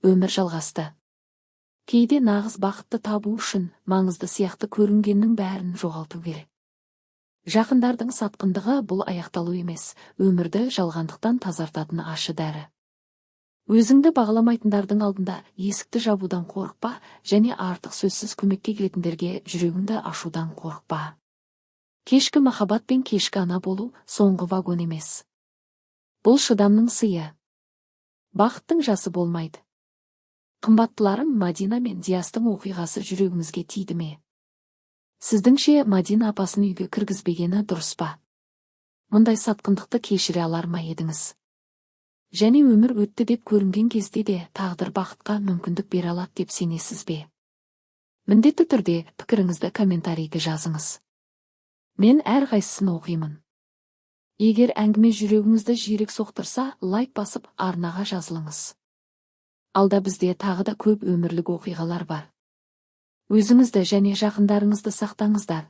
Өмір жалғасты. Кейде нағыз бақытты табу үшін, маңызды сияқты көрінгеннің бәрін жоғалту керек. Жақындардың сатқындығы бұл аяқталу емес, өмірді жалғандықтан тазартатын ашы дәрі. Өзіңді бағаламайтындардың алдында есікті жабудан қорықпа, және артық сөзсіз көмекке келетіндерге жүрегіңді ашудан қорықпа. Кешкі махаббат пен кешкі ана болу соңғы вагон емес. Бұл шыдамның сыйы. Бақыттың жасы болмайды. Қымбаттыларым, Мадина мен Диастың оқиғасы жүрегіңізге тиді ме? Сіздіңше Мадина апасын үйге кіргізбегені дұрыс па? Мұндай сатқындықты кешіре алар ма едіңіз? Және өмір өтті деп көрінген кезде де тағдыр бақытқа мүмкіндік бере алады деп сенесіз бе? Міндетті түрде пікіріңізді комментарийге жазыңыз. Мен әрқайсысын оқимын. Егер әңгіме жүрегіңізді жиірек соқтырса, лайк басып арнаға жазылыңыз. Алда бізде тағы да көп өмірлік оқиғалар бар. Өзіңізді және жақындарыңызды сақтаңыздар.